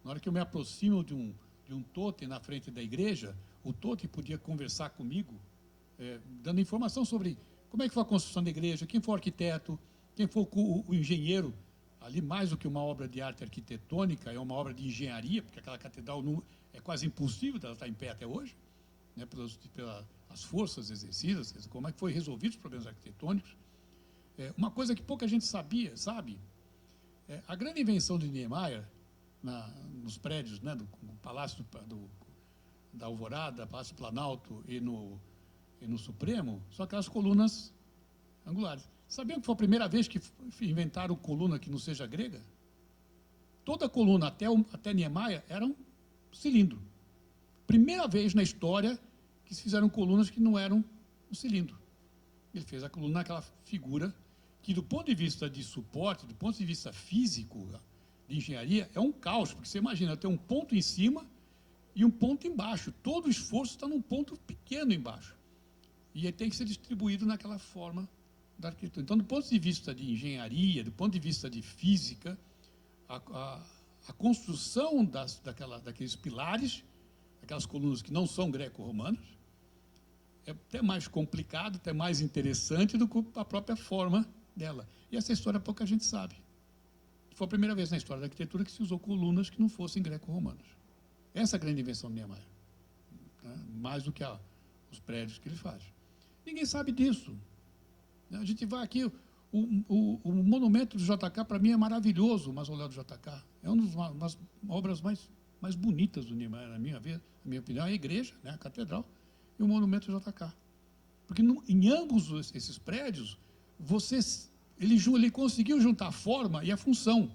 na hora que eu me aproximo de um totem na frente da igreja, o totem podia conversar comigo, dando informação sobre como é que foi a construção da igreja, quem foi o arquiteto, quem foi o engenheiro. Ali, mais do que uma obra de arte arquitetônica, é uma obra de engenharia, porque aquela catedral é quase impossível dela estar em pé até hoje, né, pelas forças exercidas, como é que foi resolvido os problemas arquitetônicos. Uma coisa que pouca gente sabe, a grande invenção de Niemeyer, nos prédios, né, do Palácio da Alvorada, Palácio do Planalto e no Supremo, são aquelas colunas angulares. Sabiam que foi a primeira vez que inventaram coluna que não seja grega? Toda coluna, até Niemeyer, era um cilindro. Primeira vez na história que se fizeram colunas que não eram um cilindro. Ele fez a coluna naquela figura que, do ponto de vista de suporte, do ponto de vista físico, de engenharia, é um caos, porque você imagina, tem um ponto em cima e um ponto embaixo. Todo o esforço está num ponto pequeno embaixo. E ele tem que ser distribuído naquela forma da arquitetura. Então, do ponto de vista de engenharia, do ponto de vista de física, a construção daqueles pilares, aquelas colunas que não são greco-romanas, é até mais complicado, até mais interessante do que a própria forma dela. E essa história pouca gente sabe. Foi a primeira vez na história da arquitetura que se usou colunas que não fossem greco-romanas. Essa é a grande invenção de Niemeyer. Mais do que os prédios que ele faz. Ninguém sabe disso. A gente vai aqui, o monumento do JK, para mim, é maravilhoso, o mausoléu do JK. É uma das obras mais bonitas do Niemeyer, na minha opinião, a igreja, né, a catedral, e o monumento do JK. Porque em ambos esses prédios, ele conseguiu juntar a forma e a função.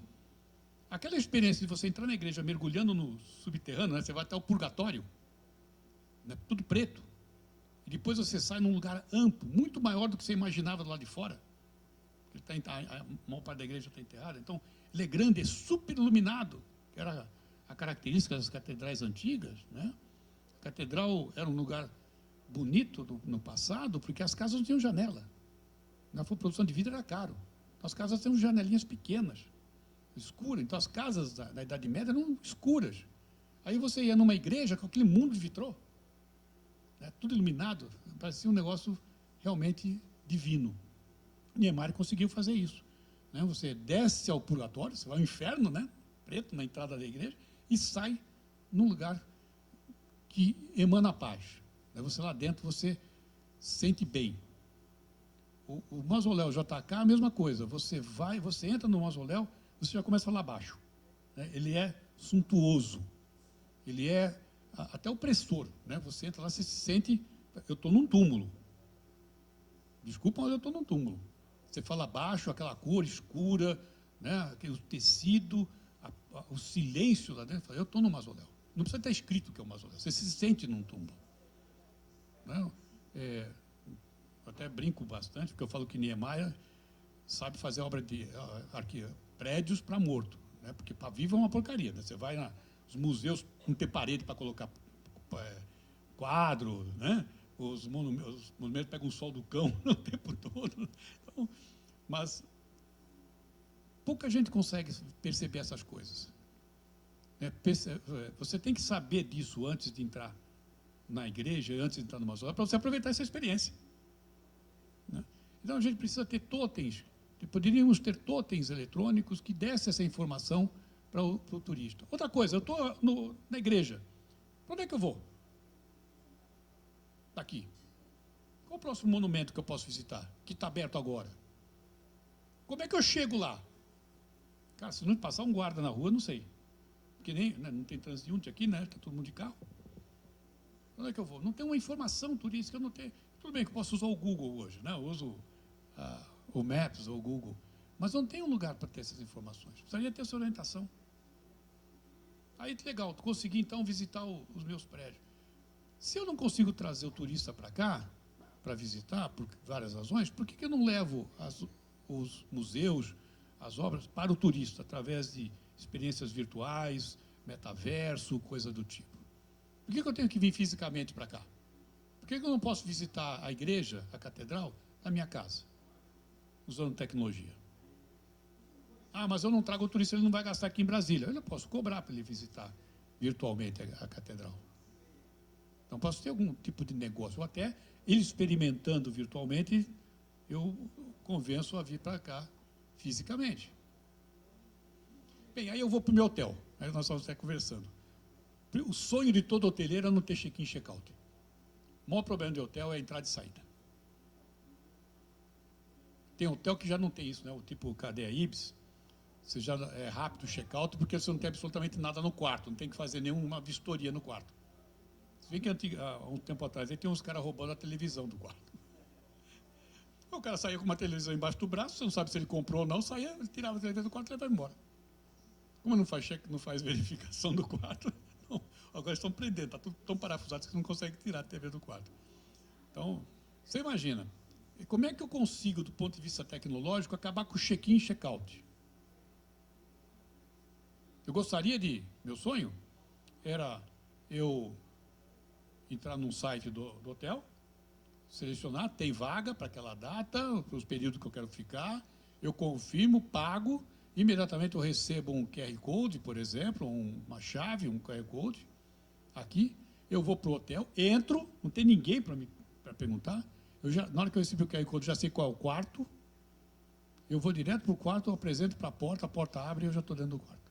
Aquela experiência de você entrar na igreja mergulhando no subterrâneo, né, você vai até o purgatório, né, tudo preto, e depois você sai num lugar amplo, muito maior do que você imaginava do lado de fora. A maior parte da igreja está enterrada, então ele é grande, é super iluminado, que era a característica das catedrais antigas, né? A catedral era um lugar bonito no passado, porque as casas não tinham janela. Na produção de vidro era caro. Então, as casas tinham janelinhas pequenas, escuras. Então, as casas da Idade Média eram escuras. Aí você ia numa igreja com aquele mundo de vitrô, né, tudo iluminado, parecia um negócio realmente divino. Niemeyer conseguiu fazer isso. Né? Você desce ao purgatório, você vai ao inferno, né, preto, na entrada da igreja, e sai num lugar que emana paz. Você lá dentro, você sente bem. O mausoléu JK é a mesma coisa. Você entra no mausoléu, você já começa a falar baixo. Né? Ele é suntuoso. Ele é até opressor. Né? Você entra lá, você se sente... Eu estou num túmulo. Desculpa, mas eu estou num túmulo. Você fala baixo, aquela cor escura, né? Aquele tecido, o silêncio lá dentro. Eu estou no mausoléu. Não precisa estar escrito que é um mausoléu. Você se sente num túmulo. Não, eu até brinco bastante, porque eu falo que Niemeyer sabe fazer obra de prédios para morto, né? Porque para vivo é uma porcaria. Né? Você vai nos museus, não tem parede para colocar quadro, né? Os monumentos pegam o sol do cão o tempo todo. Então, mas pouca gente consegue perceber essas coisas. Você tem que saber disso antes de entrar na igreja, antes de entrar no mausoléu, para você aproveitar essa experiência. Né? Então, a gente precisa ter totens. Poderíamos ter totens eletrônicos que dessem essa informação para o turista. Outra coisa, eu estou na igreja. Para onde é que eu vou? Daqui. Qual o próximo monumento que eu posso visitar, que está aberto agora? Como é que eu chego lá? Cara, se não passar um guarda na rua, não sei. Porque não tem transeunte aqui, né? Está todo mundo de carro. Onde é que eu vou? Não tem uma informação turística, eu não tenho. Tudo bem que eu posso usar o Google hoje, né? Eu uso o Maps ou o Google, mas não tem um lugar para ter essas informações. Precisaria ter essa orientação. Aí, legal, consegui então visitar os meus prédios. Se eu não consigo trazer o turista para cá, para visitar, por várias razões, por que eu não levo os museus, as obras, para o turista, através de experiências virtuais, metaverso, coisa do tipo? Por que eu tenho que vir fisicamente para cá? Por que eu não posso visitar a igreja, a catedral, na minha casa, usando tecnologia? Ah, mas eu não trago o turista, ele não vai gastar aqui em Brasília. Eu não posso cobrar para ele visitar virtualmente a catedral. Então, posso ter algum tipo de negócio. Ou até, ele experimentando virtualmente, eu convenço a vir para cá fisicamente. Bem, aí eu vou para o meu hotel. Aí nós vamos estar conversando. O sonho de todo hoteleiro é não ter check-in e check-out. O maior problema de hotel é a entrada e saída. Tem hotel que já não tem isso, né? O tipo Cadeia Ibis, você já é rápido o check-out porque você não tem absolutamente nada no quarto, não tem que fazer nenhuma vistoria no quarto. Você vê que há um tempo atrás aí tem uns caras roubando a televisão do quarto. O cara saía com uma televisão embaixo do braço, você não sabe se ele comprou ou não, saía, ele tirava a televisão do quarto e levava embora. Como não faz verificação do quarto, não, agora estão prendendo, está tudo tão parafusado que não consegue tirar a TV do quarto. Então, você imagina, como é que eu consigo, do ponto de vista tecnológico, acabar com o check-in e check-out? Meu sonho era eu entrar num site do hotel, selecionar, tem vaga para aquela data, para os períodos que eu quero ficar, eu confirmo, pago, imediatamente eu recebo um QR Code, por exemplo, uma chave, um QR Code, aqui, eu vou para o hotel, entro, não tem ninguém para perguntar, na hora que eu recebi o QR Code, já sei qual é o quarto, eu vou direto para o quarto, eu apresento para a porta abre e eu já estou dentro do quarto.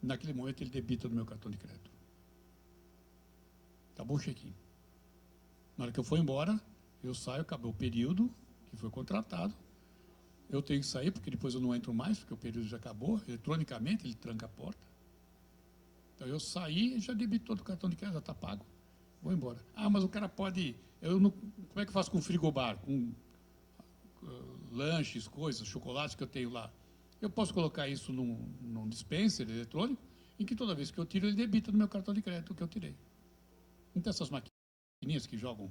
Naquele momento ele debita no meu cartão de crédito. acabou o check-in. Na hora que eu for embora, eu saio, acabou o período que foi contratado, eu tenho que sair, porque depois eu não entro mais, porque o período já acabou, eletronicamente ele tranca a porta. Então eu saí e já debitou do cartão de crédito, já está pago, vou embora. Ah, mas o cara pode, como é que eu faço com frigobar, com lanches, coisas, chocolates que eu tenho lá? Eu posso colocar isso num dispenser eletrônico, em que toda vez que eu tiro, ele debita no meu cartão de crédito o que eu tirei. Então essas maquininhas que jogam,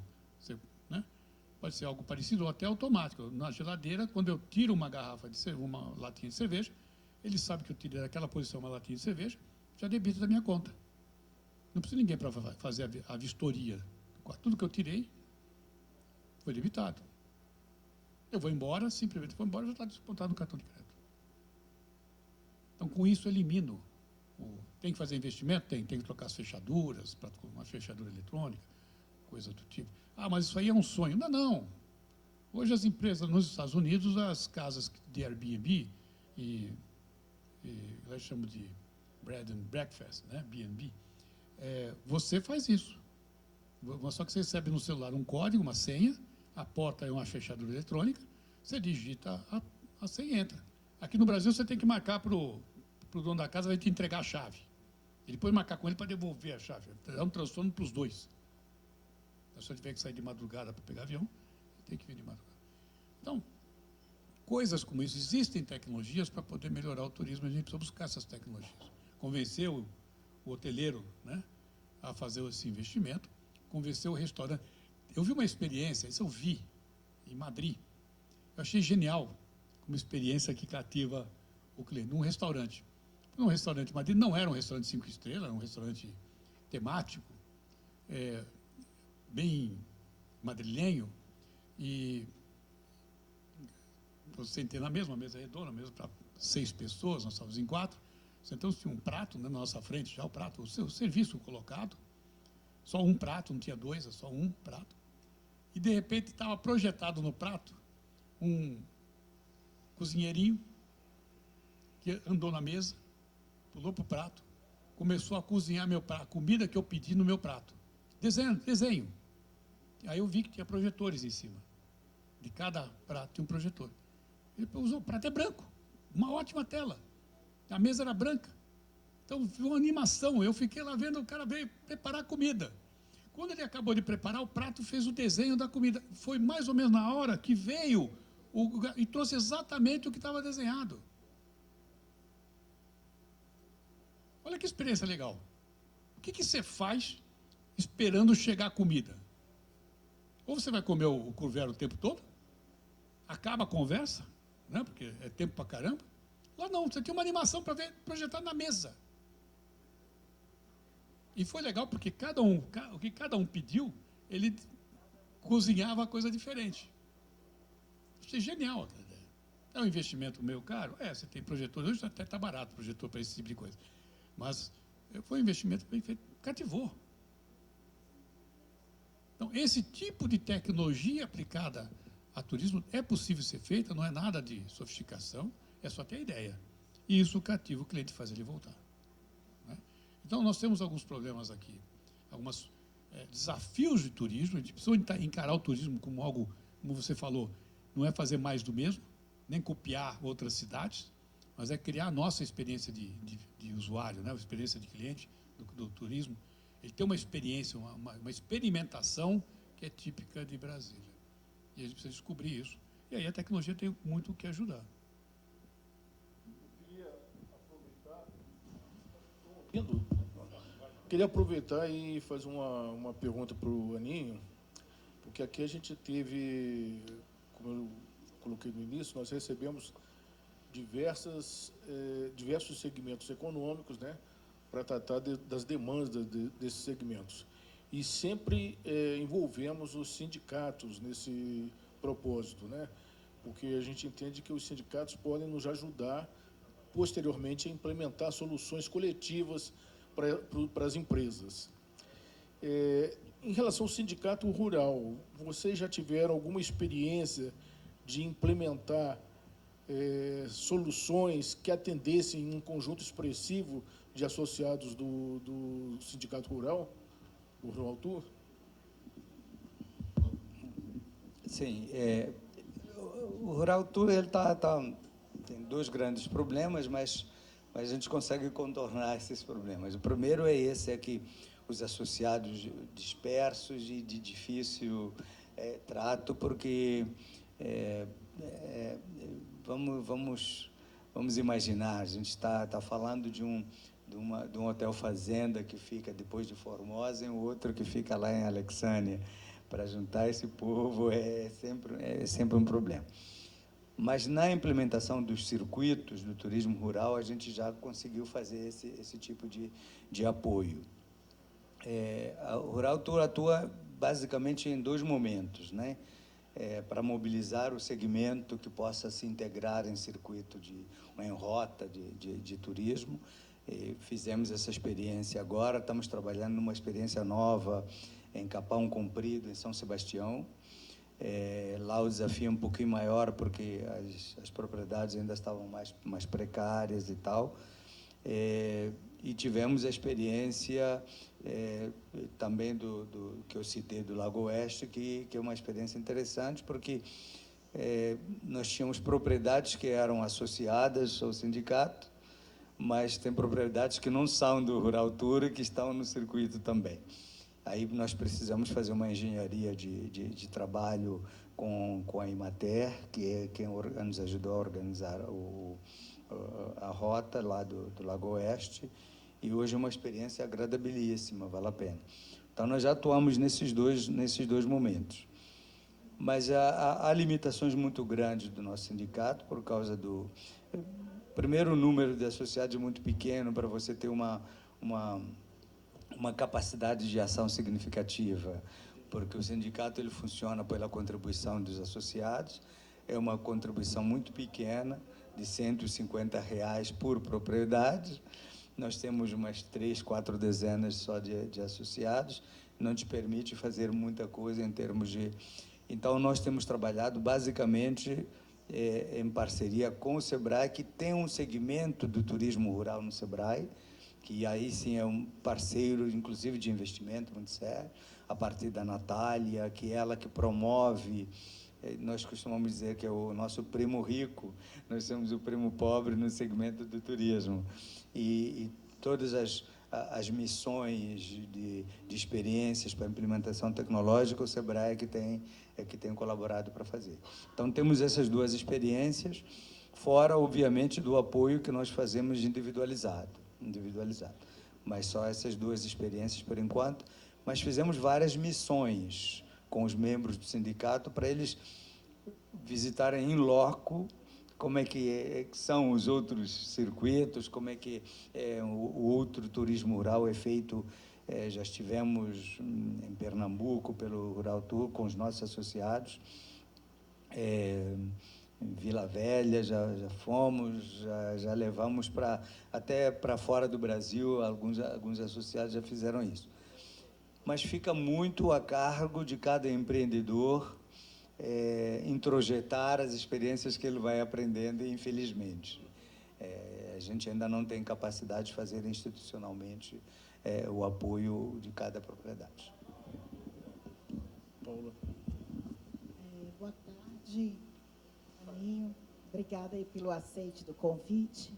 né? Pode ser algo parecido ou até automático. Na geladeira, quando eu tiro uma uma latinha de cerveja, ele sabe que eu tirei daquela posição uma latinha de cerveja, já debita da minha conta. Não precisa ninguém para fazer a vistoria. Tudo que eu tirei foi debitado. Eu vou embora, simplesmente vou embora, já está descontado no cartão de crédito. Então, com isso, eu elimino. Tem que fazer investimento? Tem que trocar as fechaduras, para uma fechadura eletrônica, coisa do tipo. Ah, mas isso aí é um sonho. Não. Hoje as empresas nos Estados Unidos, as casas de Airbnb, elas chamam de Bread and Breakfast, né? B&B, você faz isso. Só que você recebe no celular um código, uma senha, a porta é uma fechadura eletrônica, você digita a senha e entra. Aqui no Brasil você tem que marcar para o dono da casa, vai te entregar a chave. Ele pode marcar com ele para devolver a chave. É um transtorno para os dois. Se eu tiver que sair de madrugada para pegar avião, tem que vir de madrugada. Então, coisas como isso, existem tecnologias para poder melhorar o turismo, a gente precisa buscar essas tecnologias. Convencer o hoteleiro, né, a fazer esse investimento, convencer o restaurante. Eu vi uma experiência, isso eu vi, em Madrid. Eu achei genial, uma experiência que cativa o cliente, num restaurante. Um restaurante em Madrid não era um restaurante 5 estrelas, era um restaurante temático, bem madrilenho, e você tem na mesma mesa redonda, mesmo para 6 pessoas, nós estávamos em 4, sentamos, tinha um prato, né, na nossa frente, já o prato, o serviço colocado, só um prato, não tinha 2, é só um prato, e de repente estava projetado no prato um cozinheirinho que andou na mesa, pulou para o prato, começou a cozinhar a comida que eu pedi no meu prato. Desenho. Aí eu vi que tinha projetores em cima. De cada prato tinha um projetor. Ele usou, o prato é branco, uma ótima tela. A mesa era branca. Então, foi uma animação. Eu fiquei lá vendo, o cara veio preparar a comida. Quando ele acabou de preparar, o prato fez o desenho da comida. Foi mais ou menos na hora que veio e trouxe exatamente o que estava desenhado. Olha que experiência legal. O que você faz esperando chegar a comida? Ou você vai comer o curvero o tempo todo, acaba a conversa, né, porque é tempo pra caramba. Lá não, você tem uma animação para ver projetada na mesa. E foi legal porque o que cada um pediu, ele cozinhava coisa diferente. Achei genial. É um investimento meio caro? Você tem projetor, hoje até está barato o projetor para esse tipo de coisa. Mas foi um investimento bem feito, cativou. Então, esse tipo de tecnologia aplicada a turismo é possível ser feita, não é nada de sofisticação, é só ter a ideia. E isso cativa o cliente e faz ele voltar. Né? Então, nós temos alguns problemas aqui, alguns desafios de turismo, a gente precisa encarar o turismo como algo, como você falou, não é fazer mais do mesmo, nem copiar outras cidades, mas é criar a nossa experiência de usuário, né? A experiência de cliente do turismo. Ele tem uma experiência, uma experimentação que é típica de Brasília. E a gente precisa descobrir isso. E aí a tecnologia tem muito o que ajudar. Queria aproveitar e fazer uma pergunta para o Aninho, porque aqui a gente teve, como eu coloquei no início, nós recebemos diversos segmentos econômicos, né, para tratar das demandas desses segmentos. E sempre envolvemos os sindicatos nesse propósito, né, porque a gente entende que os sindicatos podem nos ajudar posteriormente a implementar soluções coletivas para as empresas. Em relação ao sindicato rural, vocês já tiveram alguma experiência de implementar soluções que atendessem um conjunto expressivo de associados do sindicato rural? o Rural Tour? Sim, o Rural Tour ele tem dois grandes problemas, mas a gente consegue contornar esses problemas. O primeiro é esse, é que os associados dispersos e de difícil trato, porque vamos imaginar, a gente está sempre de um hotel fazenda que fica depois de Formosa e um outro que fica lá em Alexânia. Para juntar esse povo é sempre um problema. Mas na implementação dos circuitos do turismo rural, a gente já conseguiu fazer esse tipo de apoio. O Rural Tour atua basicamente em dois momentos, né? Para mobilizar o segmento que possa se integrar em circuito em rota de turismo. Fizemos essa experiência agora, estamos trabalhando numa experiência nova em Capão Comprido, em São Sebastião. Lá o desafio é um pouquinho maior, porque as propriedades ainda estavam mais precárias e tal. E tivemos a experiência também do que eu citei, do Lago Oeste, que é uma experiência interessante, porque nós tínhamos propriedades que eram associadas ao sindicato, mas tem propriedades que não são do Rural Tour e que estão no circuito também. Aí nós precisamos fazer uma engenharia de trabalho com a Imater, que é quem nos ajudou a organizar a rota lá do Lago Oeste, e hoje é uma experiência agradabilíssima, vale a pena. Então, nós já atuamos nesses dois momentos. Mas há limitações muito grandes do nosso sindicato, por causa do... Primeiro, o número de associados é muito pequeno para você ter uma capacidade de ação significativa, porque o sindicato ele funciona pela contribuição dos associados, é uma contribuição muito pequena, de R$ 150 por propriedade. Nós temos umas 3, 4 dezenas só de associados, não te permite fazer muita coisa em termos de... Então, nós temos trabalhado basicamente em parceria com o SEBRAE, que tem um segmento do turismo rural no SEBRAE, que aí sim é um parceiro, inclusive, de investimento muito sério, a partir da Natália, que é ela que promove, nós costumamos dizer que é o nosso primo rico, nós somos o primo pobre no segmento do turismo. E todas as missões de experiências para implementação tecnológica, o SEBRAE é que tem colaborado para fazer. Então, temos essas duas experiências, fora, obviamente, do apoio que nós fazemos individualizado. Mas só essas duas experiências por enquanto. Mas fizemos várias missões com os membros do sindicato para eles visitarem em loco como é que são os outros circuitos, como é que o outro turismo rural é feito. Já estivemos em Pernambuco pelo Rural Tour com os nossos associados, em Vila Velha já fomos, já levamos até para fora do Brasil, alguns associados já fizeram isso. Mas fica muito a cargo de cada empreendedor introjetar as experiências que ele vai aprendendo, infelizmente. A gente ainda não tem capacidade de fazer institucionalmente o apoio de cada propriedade. Paula. Boa tarde, Aninho. Obrigada aí pelo aceite do convite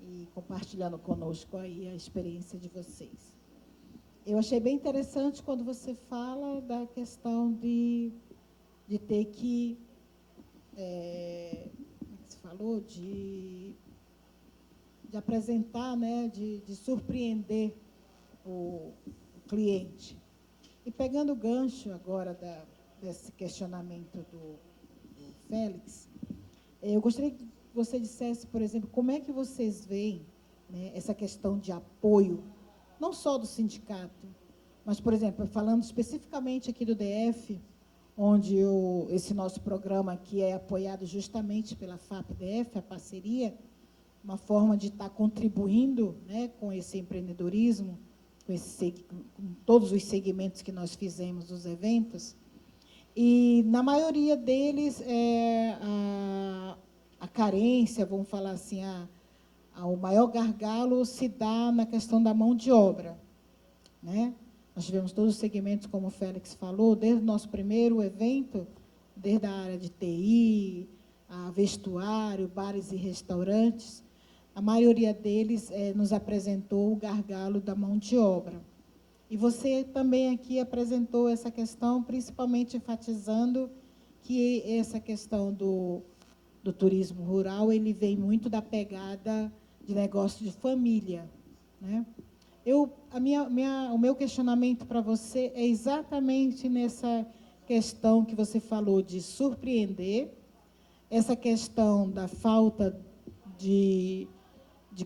e compartilhando conosco aí a experiência de vocês. Eu achei bem interessante quando você fala da questão de ter que, como é que se falou, de apresentar, né, de surpreender o cliente. E pegando o gancho agora desse questionamento do Félix, eu gostaria que você dissesse, por exemplo, como é que vocês veem, né, essa questão de apoio, não só do sindicato, mas, por exemplo, falando especificamente aqui do DF, onde esse nosso programa aqui é apoiado justamente pela FAP-DF, a parceria, uma forma de estar contribuindo, né, com esse empreendedorismo, com todos os segmentos que nós fizemos dos eventos. E, na maioria deles, a carência, vamos falar assim, o maior gargalo se dá na questão da mão de obra, né? Nós tivemos todos os segmentos, como o Félix falou, desde o nosso primeiro evento, desde a área de TI, a vestuário, bares e restaurantes, a maioria deles nos apresentou o gargalo da mão de obra. E você também aqui apresentou essa questão, principalmente enfatizando que essa questão do turismo rural, ele vem muito da pegada de negócio de família, né? O meu questionamento para você é exatamente nessa questão que você falou de surpreender, essa questão da falta de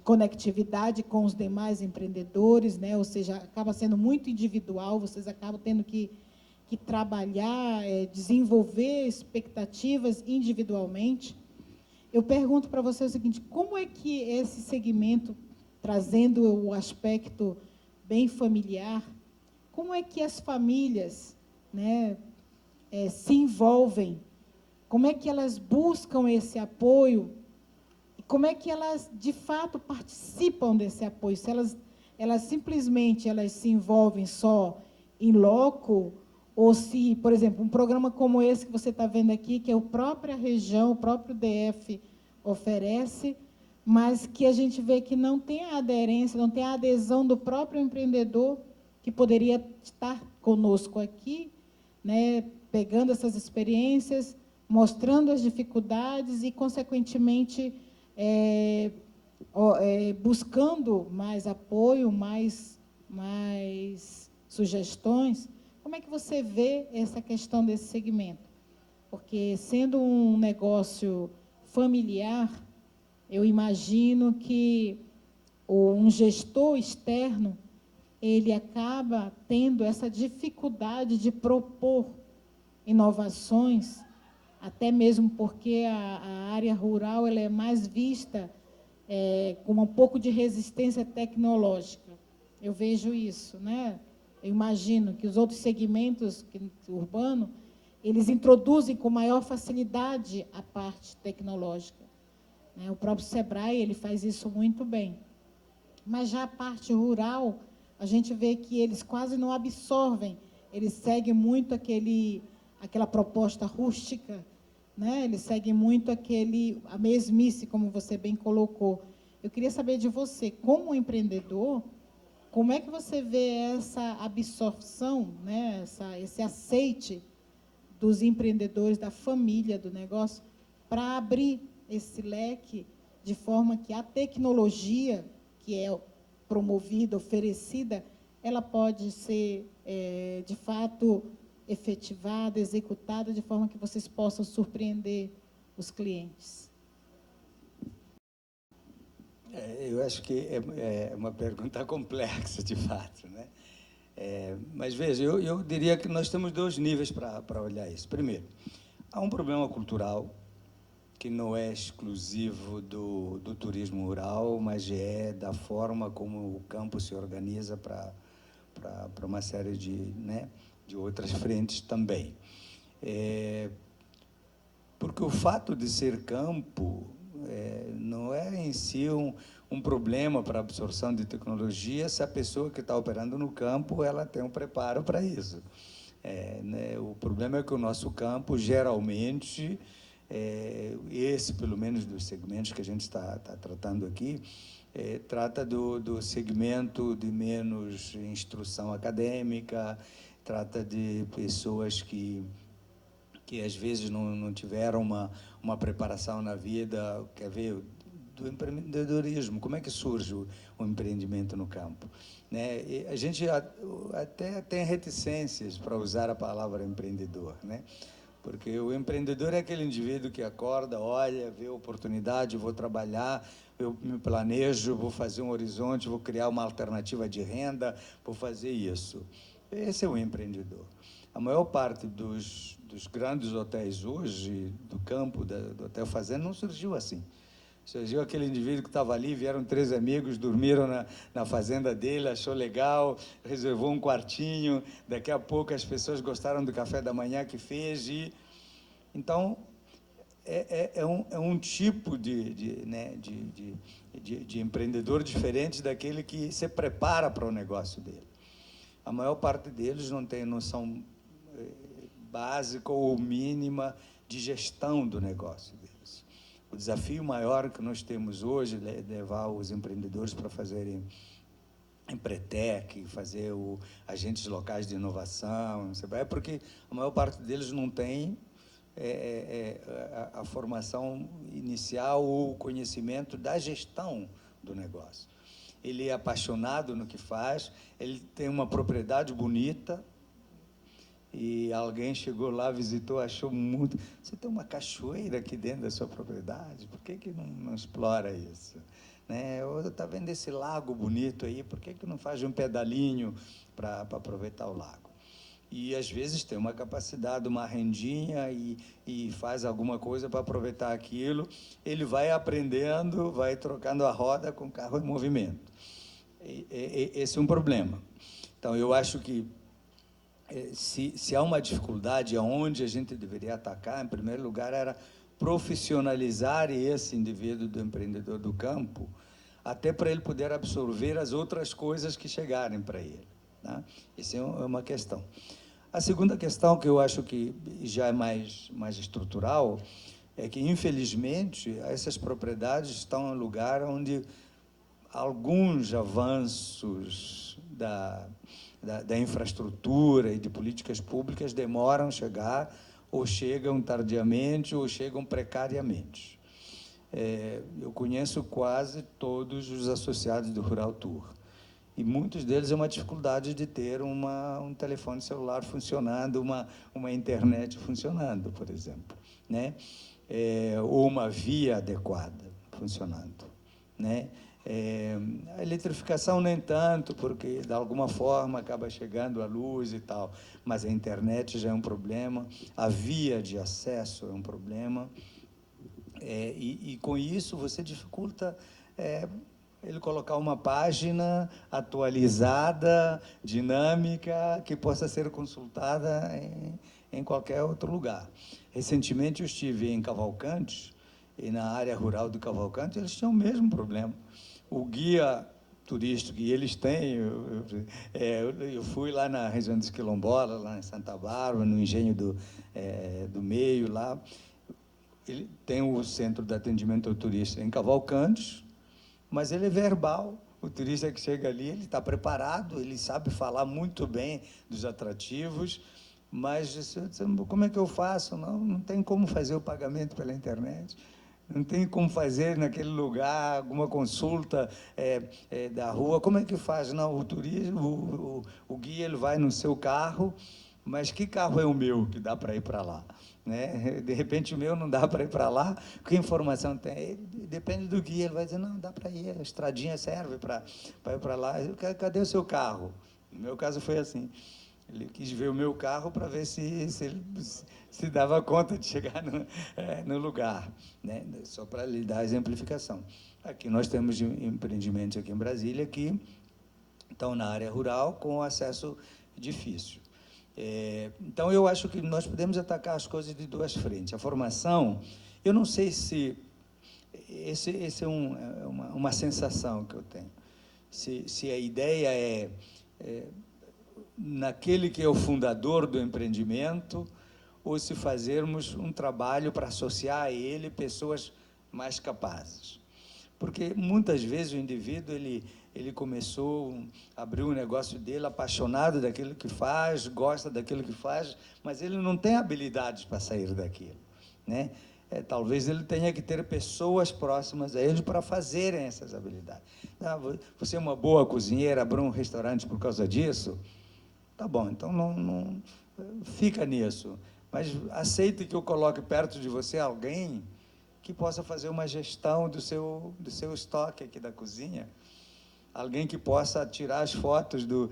conectividade com os demais empreendedores, né? Ou seja, acaba sendo muito individual, vocês acabam tendo que trabalhar, desenvolver expectativas individualmente. Eu pergunto para você o seguinte, como é que esse segmento, trazendo o aspecto bem familiar, como é que as famílias, né, se envolvem, como é que elas buscam esse apoio, e como é que elas, de fato, participam desse apoio? Se elas simplesmente se envolvem só em loco, ou se, por exemplo, um programa como esse que você está vendo aqui, que a própria região, o próprio DF oferece, mas que a gente vê que não tem a aderência, não tem a adesão do próprio empreendedor, que poderia estar conosco aqui, né, pegando essas experiências, mostrando as dificuldades e, consequentemente, buscando mais apoio, mais sugestões. Como é que você vê essa questão desse segmento? Porque, sendo um negócio familiar, eu imagino que um gestor externo, ele acaba tendo essa dificuldade de propor inovações, até mesmo porque a área rural ela é mais vista com um pouco de resistência tecnológica. Eu vejo isso, né? Eu imagino que os outros segmentos urbanos, eles introduzem com maior facilidade a parte tecnológica. O próprio Sebrae, ele faz isso muito bem. Mas já a parte rural, a gente vê que eles quase não absorvem, eles seguem muito aquela proposta rústica, né? Eles seguem muito a mesmice, como você bem colocou. Eu queria saber de você, como empreendedor, como é que você vê essa absorção, né? Esse aceite dos empreendedores, da família do negócio, para abrir esse leque de forma que a tecnologia que é promovida, oferecida, ela pode ser, de fato, efetivada, executada, de forma que vocês possam surpreender os clientes. Eu acho que é uma pergunta complexa, de fato, né? Mas, veja, eu diria que nós temos dois níveis para olhar isso. Primeiro, há um problema cultural que não é exclusivo do turismo rural, mas é da forma como o campo se organiza para uma série de outras frentes também. Porque o fato de ser campo não é em si um problema para a absorção de tecnologia se a pessoa que está operando no campo ela tem um preparo para isso. O problema é que o nosso campo, geralmente, esse, pelo menos, dos segmentos que a gente está tratando aqui, trata do segmento de menos instrução acadêmica, trata de pessoas que às vezes não tiveram uma preparação na vida. Quer ver, do empreendedorismo, como é que surge o empreendimento no campo? A gente até tem reticências para usar a palavra empreendedor, né? Porque o empreendedor é aquele indivíduo que acorda, olha, vê a oportunidade, vou trabalhar, eu me planejo, vou fazer um horizonte, vou criar uma alternativa de renda, vou fazer isso. Esse é o empreendedor. A maior parte dos grandes hotéis hoje, do campo, do hotel fazenda, não surgiu assim. Surgiu aquele indivíduo que estava ali, vieram 3 amigos, dormiram na fazenda dele, achou legal, reservou um quartinho, daqui a pouco as pessoas gostaram do café da manhã que fez. Então, é um tipo de empreendedor diferente daquele que se prepara para o negócio dele. a maior parte deles não tem noção básica ou mínima de gestão do negócio deles. O desafio maior que nós temos hoje é levar os empreendedores para fazerem Empretec, fazer agentes locais de inovação, é porque a maior parte deles não tem a formação inicial ou o conhecimento da gestão do negócio. Ele é apaixonado no que faz, ele tem uma propriedade bonita, e alguém chegou lá, visitou, achou muito... Você tem uma cachoeira aqui dentro da sua propriedade, por que não explora isso? Né? Ou está vendo esse lago bonito aí, por que não faz um pedalinho para aproveitar o lago? E, às vezes, tem uma capacidade, uma rendinha e faz alguma coisa para aproveitar aquilo, ele vai aprendendo, vai trocando a roda com o carro em movimento. Esse é um problema. Então, eu acho que, se há uma dificuldade, aonde a gente deveria atacar, em primeiro lugar, era profissionalizar esse indivíduo do empreendedor do campo, até para ele poder absorver as outras coisas que chegarem para ele. Tá? Essa é uma questão. A segunda questão, que eu acho que já é mais estrutural, é que, infelizmente, essas propriedades estão em lugar onde alguns avanços da infraestrutura e de políticas públicas demoram a chegar, ou chegam tardiamente, ou chegam precariamente. Eu conheço quase todos os associados do Rural Tour, e muitos deles é uma dificuldade de ter um telefone celular funcionando, uma internet funcionando, por exemplo, né? Ou uma via adequada funcionando, né? A eletrificação nem tanto, porque, de alguma forma, acaba chegando a luz e tal, mas a internet já é um problema, a via de acesso é um problema, e com isso você dificulta ele colocar uma página atualizada, dinâmica, que possa ser consultada em qualquer outro lugar. Recentemente eu estive em Cavalcante, e na área rural de Cavalcante eles tinham o mesmo problema. O guia turístico que eles têm, eu fui lá na região dos Quilombolas, lá em Santa Bárbara, no Engenho do Meio, lá, ele tem o centro de atendimento ao turista em Cavalcantes, mas ele é verbal. O turista que chega ali, ele está preparado, ele sabe falar muito bem dos atrativos, mas como é que eu faço? Não tem como fazer o pagamento pela internet, não tem como fazer naquele lugar alguma consulta da rua. Como é que faz? Não, o guia ele vai no seu carro, mas que carro é o meu que dá para ir para lá? Né? De repente o meu não dá para ir para lá, que informação tem? Depende do guia, ele vai dizer, não, dá para ir, a estradinha serve para ir para lá. Cadê o seu carro? No meu caso foi assim, ele quis ver o meu carro para ver se ele se dava conta de chegar no lugar, né? Só para lhe dar a exemplificação. Aqui nós temos empreendimentos aqui em Brasília que estão na área rural com acesso difícil. Então, eu acho que nós podemos atacar as coisas de duas frentes. A formação, eu não sei se... Esse é uma sensação que eu tenho. Se a ideia naquele que é o fundador do empreendimento, ou se fazermos um trabalho para associar a ele pessoas mais capazes. Porque, muitas vezes, o indivíduo, ele começou, abriu um negócio dele, apaixonado daquilo que faz, gosta daquilo que faz, mas ele não tem habilidades para sair daquilo, né? Talvez ele tenha que ter pessoas próximas a ele para fazerem essas habilidades. Você é uma boa cozinheira, abriu um restaurante por causa disso? Tá bom, então não fica nisso. Mas aceite que eu coloque perto de você alguém que possa fazer uma gestão do seu estoque aqui da cozinha, alguém que possa tirar as fotos do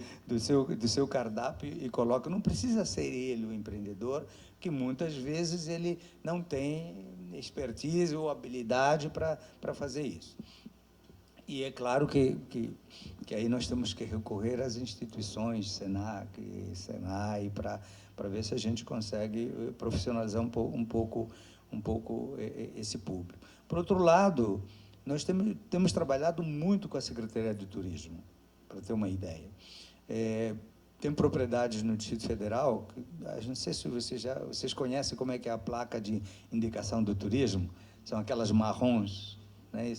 seu cardápio e coloque. Não precisa ser ele o empreendedor, que muitas vezes ele não tem expertise ou habilidade para fazer isso. E é claro que aí nós temos que recorrer às instituições, SENAC, SENAI, para ver se a gente consegue profissionalizar um pouco esse público. Por outro lado, nós temos trabalhado muito com a Secretaria de Turismo, para ter uma ideia. tem propriedades no Distrito Federal, não sei se vocês conhecem como é que é a placa de indicação do turismo, são aquelas marrons, né?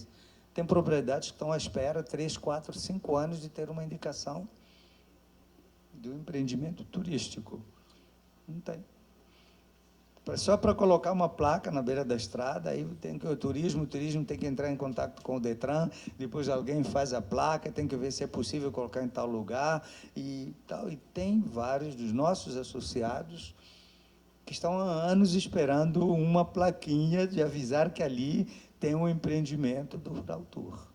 Tem propriedades que estão à espera 3, 4, 5 anos de ter uma indicação do empreendimento turístico. Não tem. Só para colocar uma placa na beira da estrada, aí tem que o turismo tem que entrar em contato com o Detran, depois alguém faz a placa, tem que ver se é possível colocar em tal lugar e tal. E tem vários dos nossos associados que estão há anos esperando uma plaquinha de avisar que ali tem um empreendimento do Rural Tour,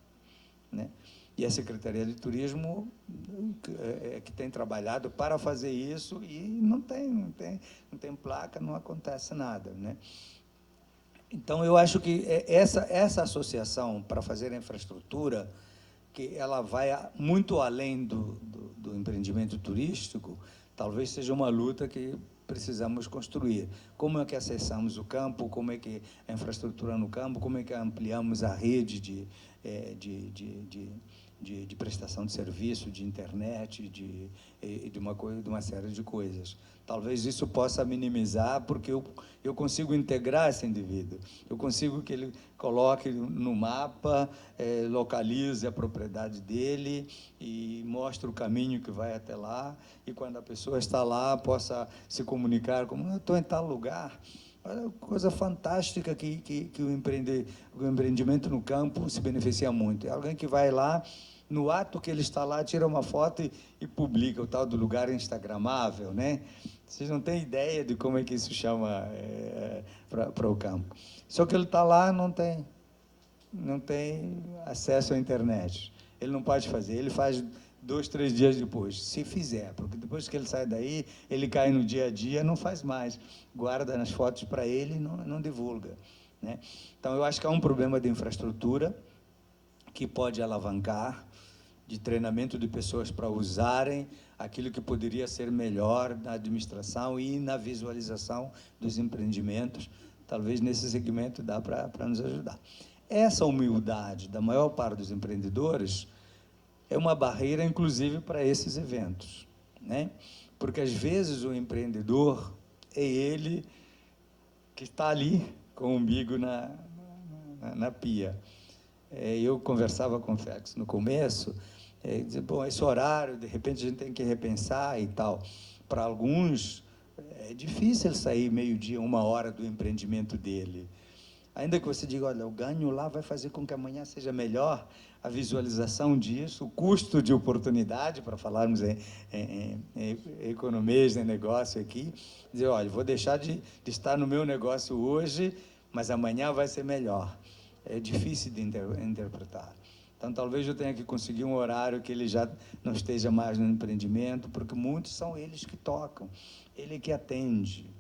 né? E a Secretaria de Turismo que tem trabalhado para fazer isso e não tem placa, não acontece nada, né? Então, eu acho que essa associação para fazer a infraestrutura, que ela vai muito além do empreendimento turístico, talvez seja uma luta que precisamos construir. Como é que acessamos o campo, como é que a infraestrutura no campo, como é que ampliamos a rede de prestação de serviço, de internet, de uma série de coisas. Talvez isso possa minimizar, porque eu consigo integrar esse indivíduo. Eu consigo que ele coloque no mapa, localize a propriedade dele e mostre o caminho que vai até lá, e quando a pessoa está lá, possa se comunicar como, eu estou em tal lugar. Olha, coisa fantástica que o empreendimento no campo se beneficia muito. É alguém que vai lá, no ato que ele está lá, tira uma foto e publica o tal do lugar instagramável, né? Vocês não têm ideia de como é que isso chama para o campo. Só que ele está lá, não tem acesso à internet. Ele não pode fazer, ele faz 2, 3 dias depois, se fizer, porque depois que ele sai daí, ele cai no dia a dia, não faz mais, guarda nas fotos para ele e não divulga, né? Então, eu acho que há um problema de infraestrutura que pode alavancar, de treinamento de pessoas para usarem aquilo que poderia ser melhor na administração e na visualização dos empreendimentos. Talvez nesse segmento dá para nos ajudar. Essa humildade da maior parte dos empreendedores é uma barreira, inclusive, para esses eventos, né? Porque, às vezes, o empreendedor é ele que está ali, com o umbigo na pia. Eu conversava com o Félix no começo, dizia, bom, esse horário, de repente, a gente tem que repensar e tal. Para alguns, é difícil ele sair meio-dia, 1h do empreendimento dele. Ainda que você diga, olha, o ganho lá vai fazer com que amanhã seja melhor, a visualização disso, o custo de oportunidade, para falarmos em economias de negócio aqui, dizer, olha, vou deixar de estar no meu negócio hoje, mas amanhã vai ser melhor. É difícil de interpretar. Então, talvez eu tenha que conseguir um horário que ele já não esteja mais no empreendimento, porque muitos são eles que tocam, ele que atende.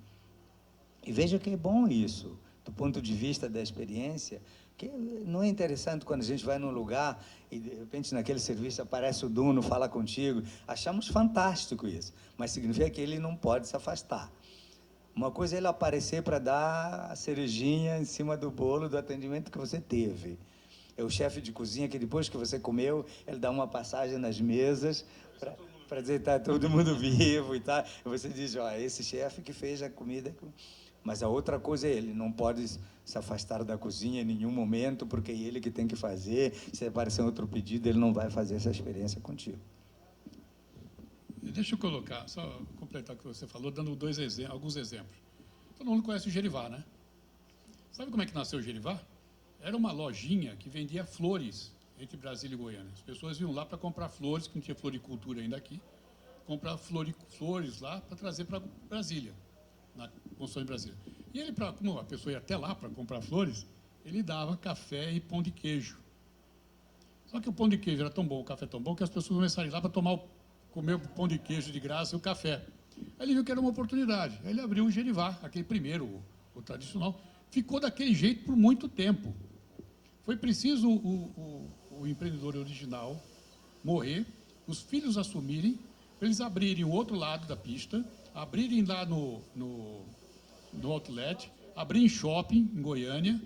E veja que é bom isso, do ponto de vista da experiência, que não é interessante quando a gente vai num lugar e, de repente, naquele serviço aparece o dono, fala contigo. Achamos fantástico isso, mas significa que ele não pode se afastar. Uma coisa é ele aparecer para dar a cerejinha em cima do bolo do atendimento que você teve. É o chefe de cozinha que, depois que você comeu, ele dá uma passagem nas mesas para dizer que está todo mundo vivo e tal. E você diz, ó, esse chefe que fez a comida. Mas a outra coisa é ele não pode se afastar da cozinha em nenhum momento, porque é ele que tem que fazer. Se aparecer outro pedido, ele não vai fazer essa experiência contigo. Deixa eu colocar, só completar o que você falou, dando alguns exemplos. Todo mundo conhece o Gerivá, né? Sabe como é que nasceu o Gerivá? Era uma lojinha que vendia flores entre Brasília e Goiânia. As pessoas iam lá para comprar flores, que não tinha floricultura ainda aqui, comprar flores lá para trazer para Brasília, na construção de Brasília. E ele, como a pessoa ia até lá para comprar flores, ele dava café e pão de queijo. Só que o pão de queijo era tão bom, o café tão bom, que as pessoas começaram a ir lá para comer o pão de queijo de graça e o café. Aí ele viu que era uma oportunidade. Aí ele abriu o Gerivá, aquele primeiro, o tradicional. Ficou daquele jeito por muito tempo. Foi preciso o empreendedor original morrer, os filhos assumirem, para eles abrirem o outro lado da pista, abrirem lá no outlet, abrirem shopping em Goiânia.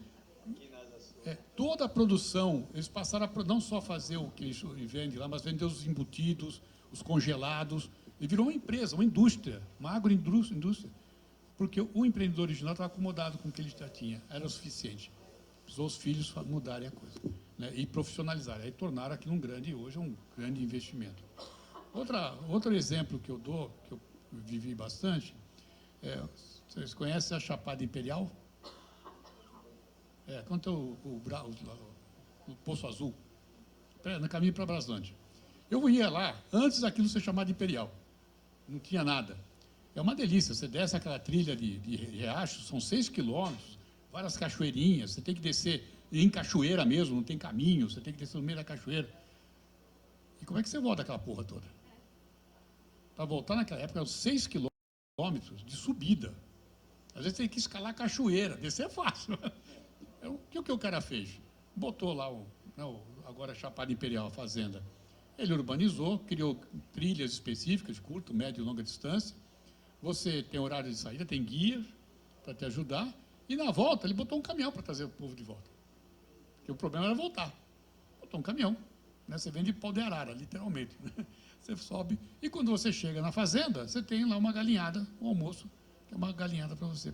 Toda a produção, eles passaram a não só fazer o que eles vendem lá, mas vender os embutidos, os congelados. E virou uma empresa, uma indústria, uma agroindústria, porque o empreendedor original estava acomodado com o que ele já tinha, era o suficiente. Precisou os filhos mudarem a coisa, né, e profissionalizarem, aí tornaram aquilo um grande, hoje é um grande investimento. Outro exemplo que eu dou, que eu vivi bastante, vocês conhecem a Chapada Imperial? Quanto o Poço Azul, no caminho para Braslândia. Eu ia lá, antes daquilo ser chamado Imperial, não tinha nada. É uma delícia, você desce aquela trilha de riacho, são 6 quilômetros, várias cachoeirinhas, você tem que descer em cachoeira mesmo, não tem caminho, você tem que descer no meio da cachoeira. E como é que você volta aquela porra toda? Para voltar naquela época, eram 6 quilômetros de subida. Às vezes tem que escalar a cachoeira, descer é fácil. O que o cara fez? Botou lá, agora Chapada Imperial, a fazenda. Ele urbanizou, criou trilhas específicas, curto, médio e longa distância. Você tem horário de saída, tem guias para te ajudar. E na volta, ele botou um caminhão para trazer o povo de volta. Porque o problema era voltar. Botou um caminhão. Né? Você vem de pau de arara, literalmente. Você sobe. E quando você chega na fazenda, você tem lá uma galinhada, um almoço, que é uma galinhada para você.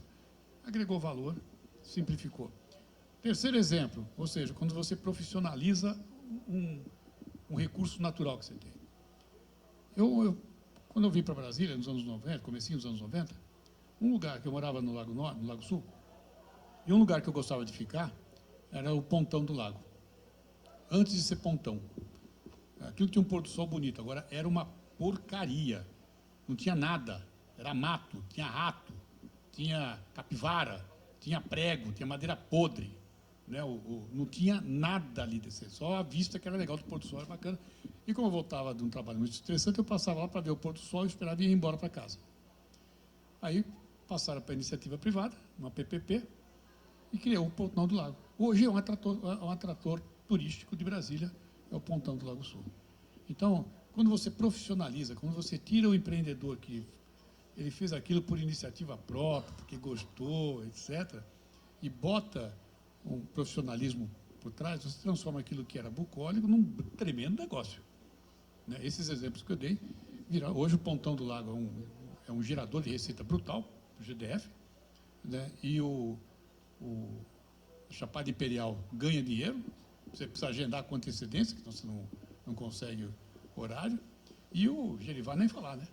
Agregou valor, simplificou. Terceiro exemplo, ou seja, quando você profissionaliza um recurso natural que você tem. Quando eu vim para Brasília, nos anos 90, comecinho dos anos 90, um lugar que eu morava no Lago Norte, no Lago Sul, e um lugar que eu gostava de ficar, era o Pontão do Lago. Antes de ser pontão. Aquilo tinha um pôr do sol bonito, agora era uma porcaria. Não tinha nada, era mato, tinha rato, tinha capivara, tinha prego, tinha madeira podre. Né? Não tinha nada ali desse, só a vista que era legal do pôr do sol, era bacana. E como eu voltava de um trabalho muito estressante, eu passava lá para ver o pôr do sol e esperava ir embora para casa. Aí passaram para a iniciativa privada, uma PPP, e criou o Pontão do Lago. Hoje é um atrator turístico de Brasília, é o Pontão do Lago Sul. Então, quando você profissionaliza, quando você tira o empreendedor que ele fez aquilo por iniciativa própria, porque gostou, etc., e bota um profissionalismo por trás, você transforma aquilo que era bucólico num tremendo negócio. Né? Esses exemplos que eu dei, hoje o Pontão do Lago é um gerador de receita brutal, o GDF, né? E o Chapada Imperial ganha dinheiro, você precisa agendar com antecedência, que você não consegue horário, e o Gerivá nem falar, né?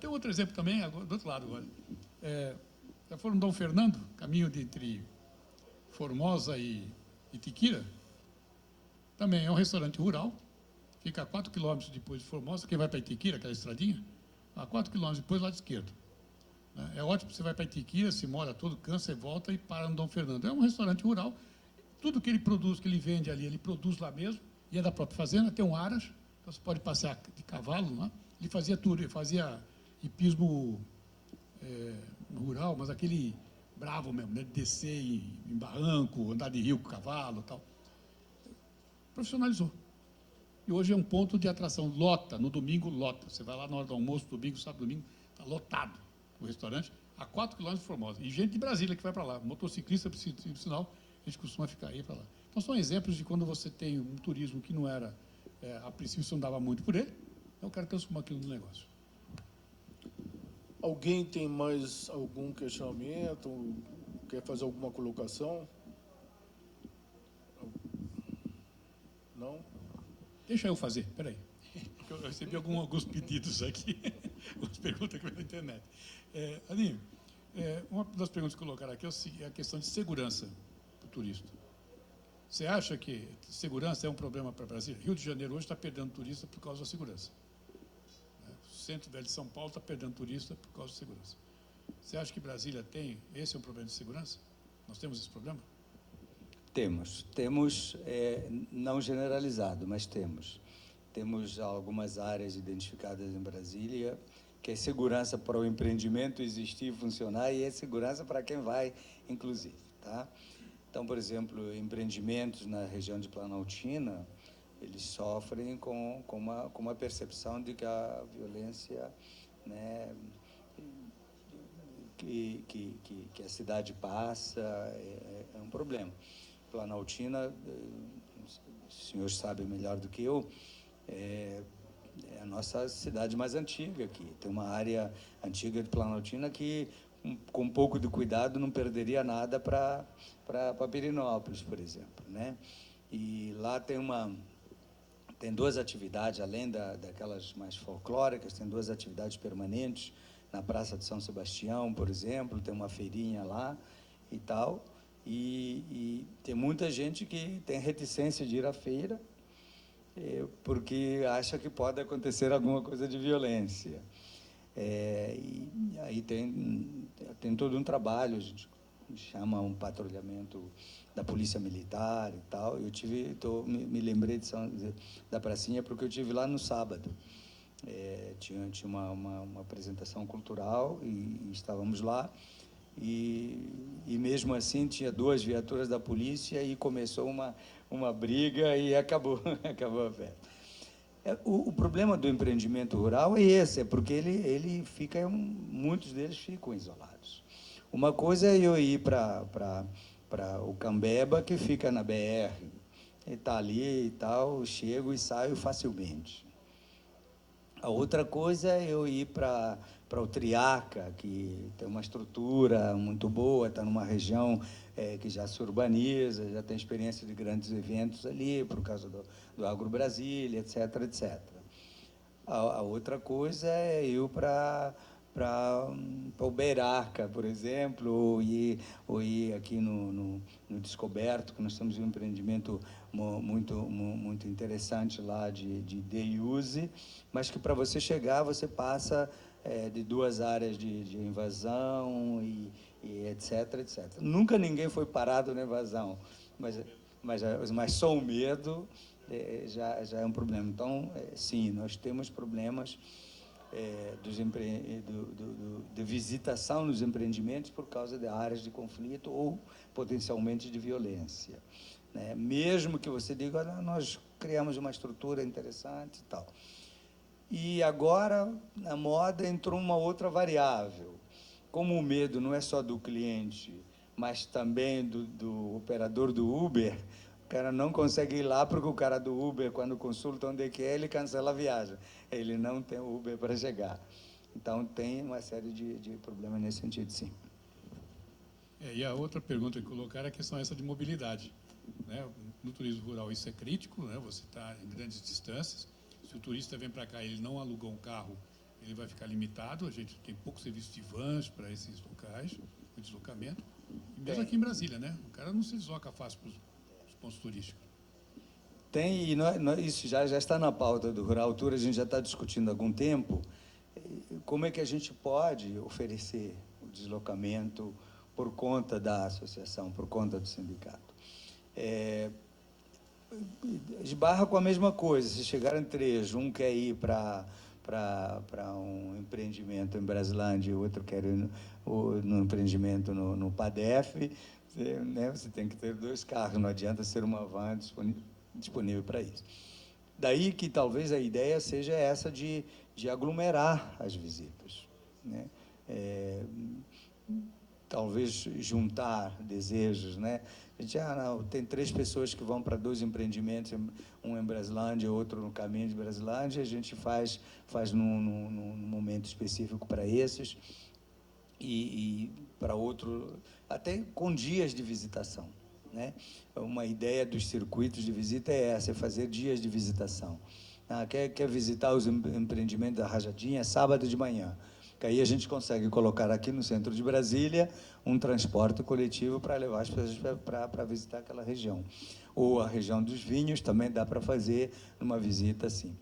Tem outro exemplo também, do outro lado agora. Já foram Dom Fernando, caminho entre Formosa e Itiquira, também é um restaurante rural, fica a 4 quilômetros depois de Formosa, quem vai para Itiquira, aquela estradinha, a 4 quilômetros depois, lado esquerdo. É ótimo, você vai para Itiquira, se mora todo, cansa e volta e para no Dom Fernando. É um restaurante rural, tudo que ele produz, que ele vende ali, ele produz lá mesmo, e é da própria fazenda, tem um aras, então você pode passear de cavalo lá. Ele fazia tudo, ele fazia hipismo rural, mas aquele bravo mesmo, né? Descer em barranco, andar de rio com cavalo e tal. Profissionalizou. E hoje é um ponto de atração, lota, no domingo lota. Você vai lá na hora do almoço, domingo, sábado, domingo, está lotado o restaurante, a 4 quilômetros de Formosa. E gente de Brasília que vai para lá, motociclista, por sinal, a gente costuma ficar aí para lá. Então, são exemplos de quando você tem um turismo que não era, a princípio você não dava muito por ele, então eu quero transformar aquilo no negócio. Alguém tem mais algum questionamento? Quer fazer alguma colocação? Não? Deixa eu fazer, peraí. Eu recebi alguns pedidos aqui, algumas perguntas aqui pela internet. Aninho, uma das perguntas que colocaram aqui é a questão de segurança para o turista. Você acha que segurança é um problema para o Brasil? Rio de Janeiro hoje está perdendo turista por causa da segurança. O centro velho de São Paulo está perdendo turista por causa da segurança. Você acha que Brasília tem? Esse é um problema de segurança? Nós temos esse problema? Temos, não generalizado, mas temos. Temos algumas áreas identificadas em Brasília, que é segurança para o empreendimento existir e funcionar, e é segurança para quem vai, inclusive. Tá? Então, por exemplo, empreendimentos na região de Planaltina, eles sofrem com uma percepção de que a violência, né, que a cidade passa é um problema. Planaltina, os senhores sabem melhor do que eu, é a nossa cidade mais antiga aqui. Tem uma área antiga de Planaltina que, com um pouco de cuidado, não perderia nada para Pirenópolis, por exemplo, né? E lá tem duas atividades, além daquelas mais folclóricas, tem duas atividades permanentes, na Praça de São Sebastião, por exemplo, tem uma feirinha lá e tal, e tem muita gente que tem reticência de ir à feira, porque acha que pode acontecer alguma coisa de violência. E aí tem todo um trabalho, a gente chama um patrulhamento da Polícia Militar e tal. Me lembrei da pracinha porque eu tive lá no sábado. Tinha uma apresentação cultural e estávamos lá. E mesmo assim tinha duas viaturas da polícia e começou uma briga e acabou a festa. O problema do empreendimento rural é esse, porque muitos deles ficam isolados. Uma coisa é eu ir para o Cambeba, que fica na BR, e está ali e tal, chego e saio facilmente. A outra coisa é eu ir para o Triaca, que tem uma estrutura muito boa, está numa região que já se urbaniza, já tem experiência de grandes eventos ali, por causa do Agro Brasília, etc., etc. A outra coisa é ir para Uberarca, por exemplo, ou ir aqui no Descoberto, que nós temos um empreendimento muito interessante lá de day use, mas que para você chegar, você passa de duas áreas de invasão e etc, etc. Nunca ninguém foi parado na invasão, mas só o medo já é um problema. Então, sim, nós temos problemas de visitação nos empreendimentos por causa de áreas de conflito ou potencialmente de violência, né? Mesmo que você diga, nós criamos uma estrutura interessante e tal. E agora, na moda, entrou uma outra variável. Como o medo não é só do cliente, mas também do operador do Uber, o cara não consegue ir lá porque o cara do Uber, quando consulta onde é que é, ele cancela a viagem. Ele não tem Uber para chegar. Então, tem uma série de problemas nesse sentido, sim. E a outra pergunta que colocaram é a questão essa de mobilidade, né? No turismo rural isso é crítico, né? Você está em grandes distâncias. Se o turista vem para cá e ele não alugou um carro, ele vai ficar limitado. A gente tem pouco serviço de vans para esses locais, o deslocamento. E mesmo aqui em Brasília, né? O cara não se desloca fácil para os pontos turísticos. Tem, e isso já está na pauta do Rural Tour, a gente já está discutindo há algum tempo, como é que a gente pode oferecer o deslocamento por conta da associação, por conta do sindicato. Esbarra com a mesma coisa, se chegarem três, um quer ir para um empreendimento em Brasilândia e o outro quer ir no empreendimento no PADEF, você tem que ter dois carros, não adianta ser uma van disponível para isso. Daí que talvez a ideia seja essa de aglomerar as visitas, né? Talvez juntar desejos, né? A gente, tem 3 pessoas que vão para 2 empreendimentos, um em Brasilândia, outro no caminho de Brasilândia, a gente faz num momento específico para esses e para outro, até com dias de visitação, né? Uma ideia dos circuitos de visita é essa, é fazer dias de visitação. Quer visitar os empreendimentos da Rajadinha sábado de manhã, que aí a gente consegue colocar aqui no centro de Brasília um transporte coletivo para levar as pessoas para visitar aquela região. Ou a região dos vinhos também dá para fazer uma visita assim.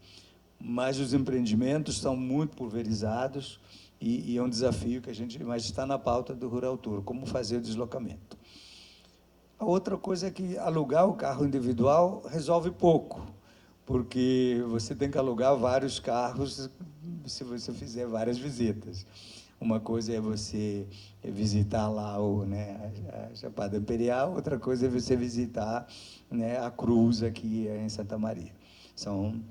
Mas os empreendimentos são muito pulverizados e é um desafio mas está na pauta do Rural Tour, como fazer o deslocamento. A outra coisa é que alugar o carro individual resolve pouco, porque você tem que alugar vários carros se você fizer várias visitas. Uma coisa é você visitar lá a Chapada Imperial, outra coisa é você visitar, né, a Cruz aqui em Santa Maria. São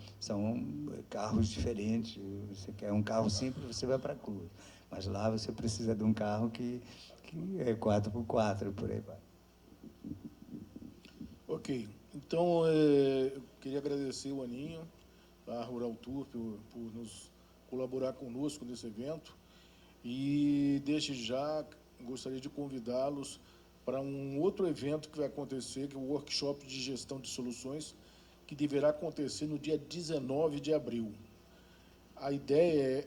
carros diferentes. Você quer um carro simples, você vai para a Cruz. Mas lá você precisa de um carro que é 4x4, por aí vai. Ok. Então, eu queria agradecer o Aninho, a Rural Tour por nos colaborar conosco nesse evento. E, desde já, gostaria de convidá-los para um outro evento que vai acontecer, que é o Workshop de Gestão de Soluções, que deverá acontecer no dia 19 de abril. A ideia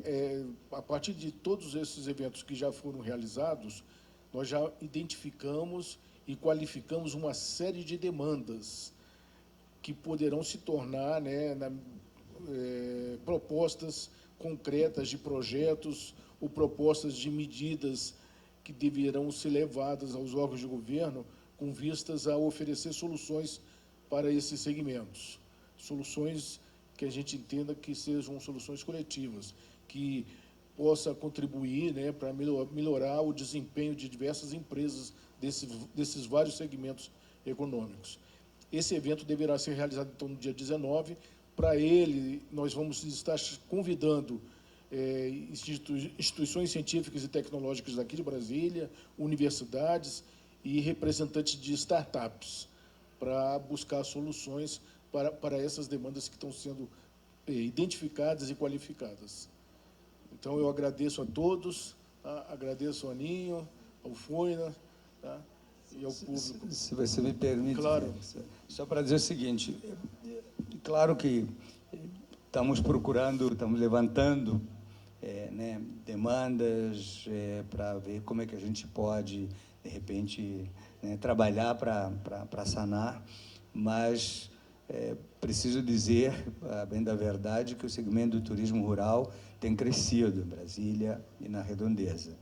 a partir de todos esses eventos que já foram realizados, nós já identificamos e qualificamos uma série de demandas que poderão se tornar, né, propostas concretas de projetos ou propostas de medidas que deverão ser levadas aos órgãos de governo com vistas a oferecer soluções para esses segmentos. Soluções que a gente entenda que sejam soluções coletivas, que possa contribuir, né, para melhorar o desempenho de diversas empresas desses vários segmentos econômicos. Esse evento deverá ser realizado, então, no dia 19. Para ele, nós vamos estar convidando instituições científicas e tecnológicas daqui de Brasília, universidades e representantes de startups, para buscar soluções para essas demandas que estão sendo identificadas e qualificadas. Então, eu agradeço a todos, tá? Agradeço ao Aninho, ao Foina, tá? E ao público. Se você me permite, claro. Só para dizer o seguinte, claro que estamos levantando né, demandas para ver como é que a gente pode, de repente, né, trabalhar para sanar, mas preciso dizer, bem da verdade, que o segmento do turismo rural tem crescido em Brasília e na Redondeza.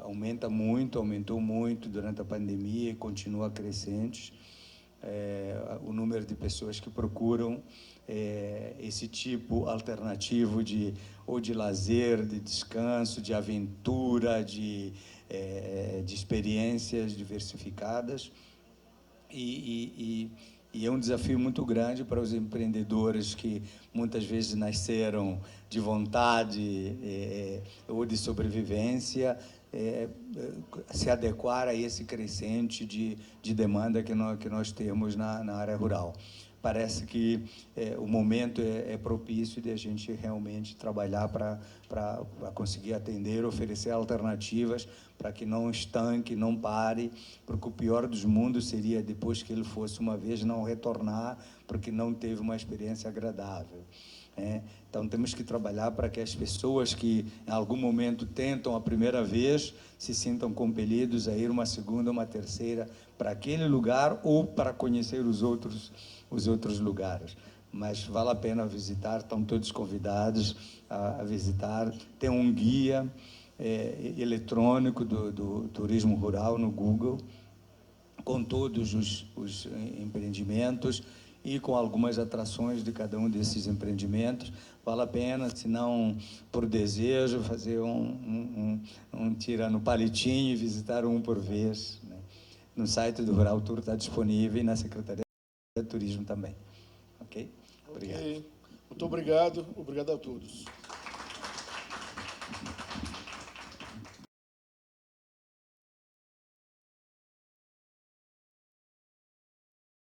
Aumentou muito durante a pandemia e continua crescente. O número de pessoas que procuram esse tipo alternativo de lazer, de descanso, de aventura, de experiências diversificadas. E é um desafio muito grande para os empreendedores que muitas vezes nasceram de vontade ou de sobrevivência, se adequar a esse crescente de demanda que nós temos na área rural. Parece que o momento é propício de a gente realmente trabalhar para conseguir atender, oferecer alternativas para que não estanque, não pare, porque o pior dos mundos seria, depois que ele fosse uma vez, não retornar, porque não teve uma experiência agradável. Então, temos que trabalhar para que as pessoas que, em algum momento, tentam a primeira vez, se sintam compelidos a ir uma segunda, uma terceira, para aquele lugar ou para conhecer os outros lugares. Mas vale a pena visitar, estão todos convidados a visitar. Tem um guia eletrônico do turismo rural no Google, com todos os empreendimentos e com algumas atrações de cada um desses empreendimentos. Vale a pena, se não por desejo, fazer um tira no palitinho e visitar um por vez, né? No site do Rural Tour está disponível e na Secretaria de Turismo também. Ok? Obrigado. Okay. Muito obrigado. Obrigado a todos.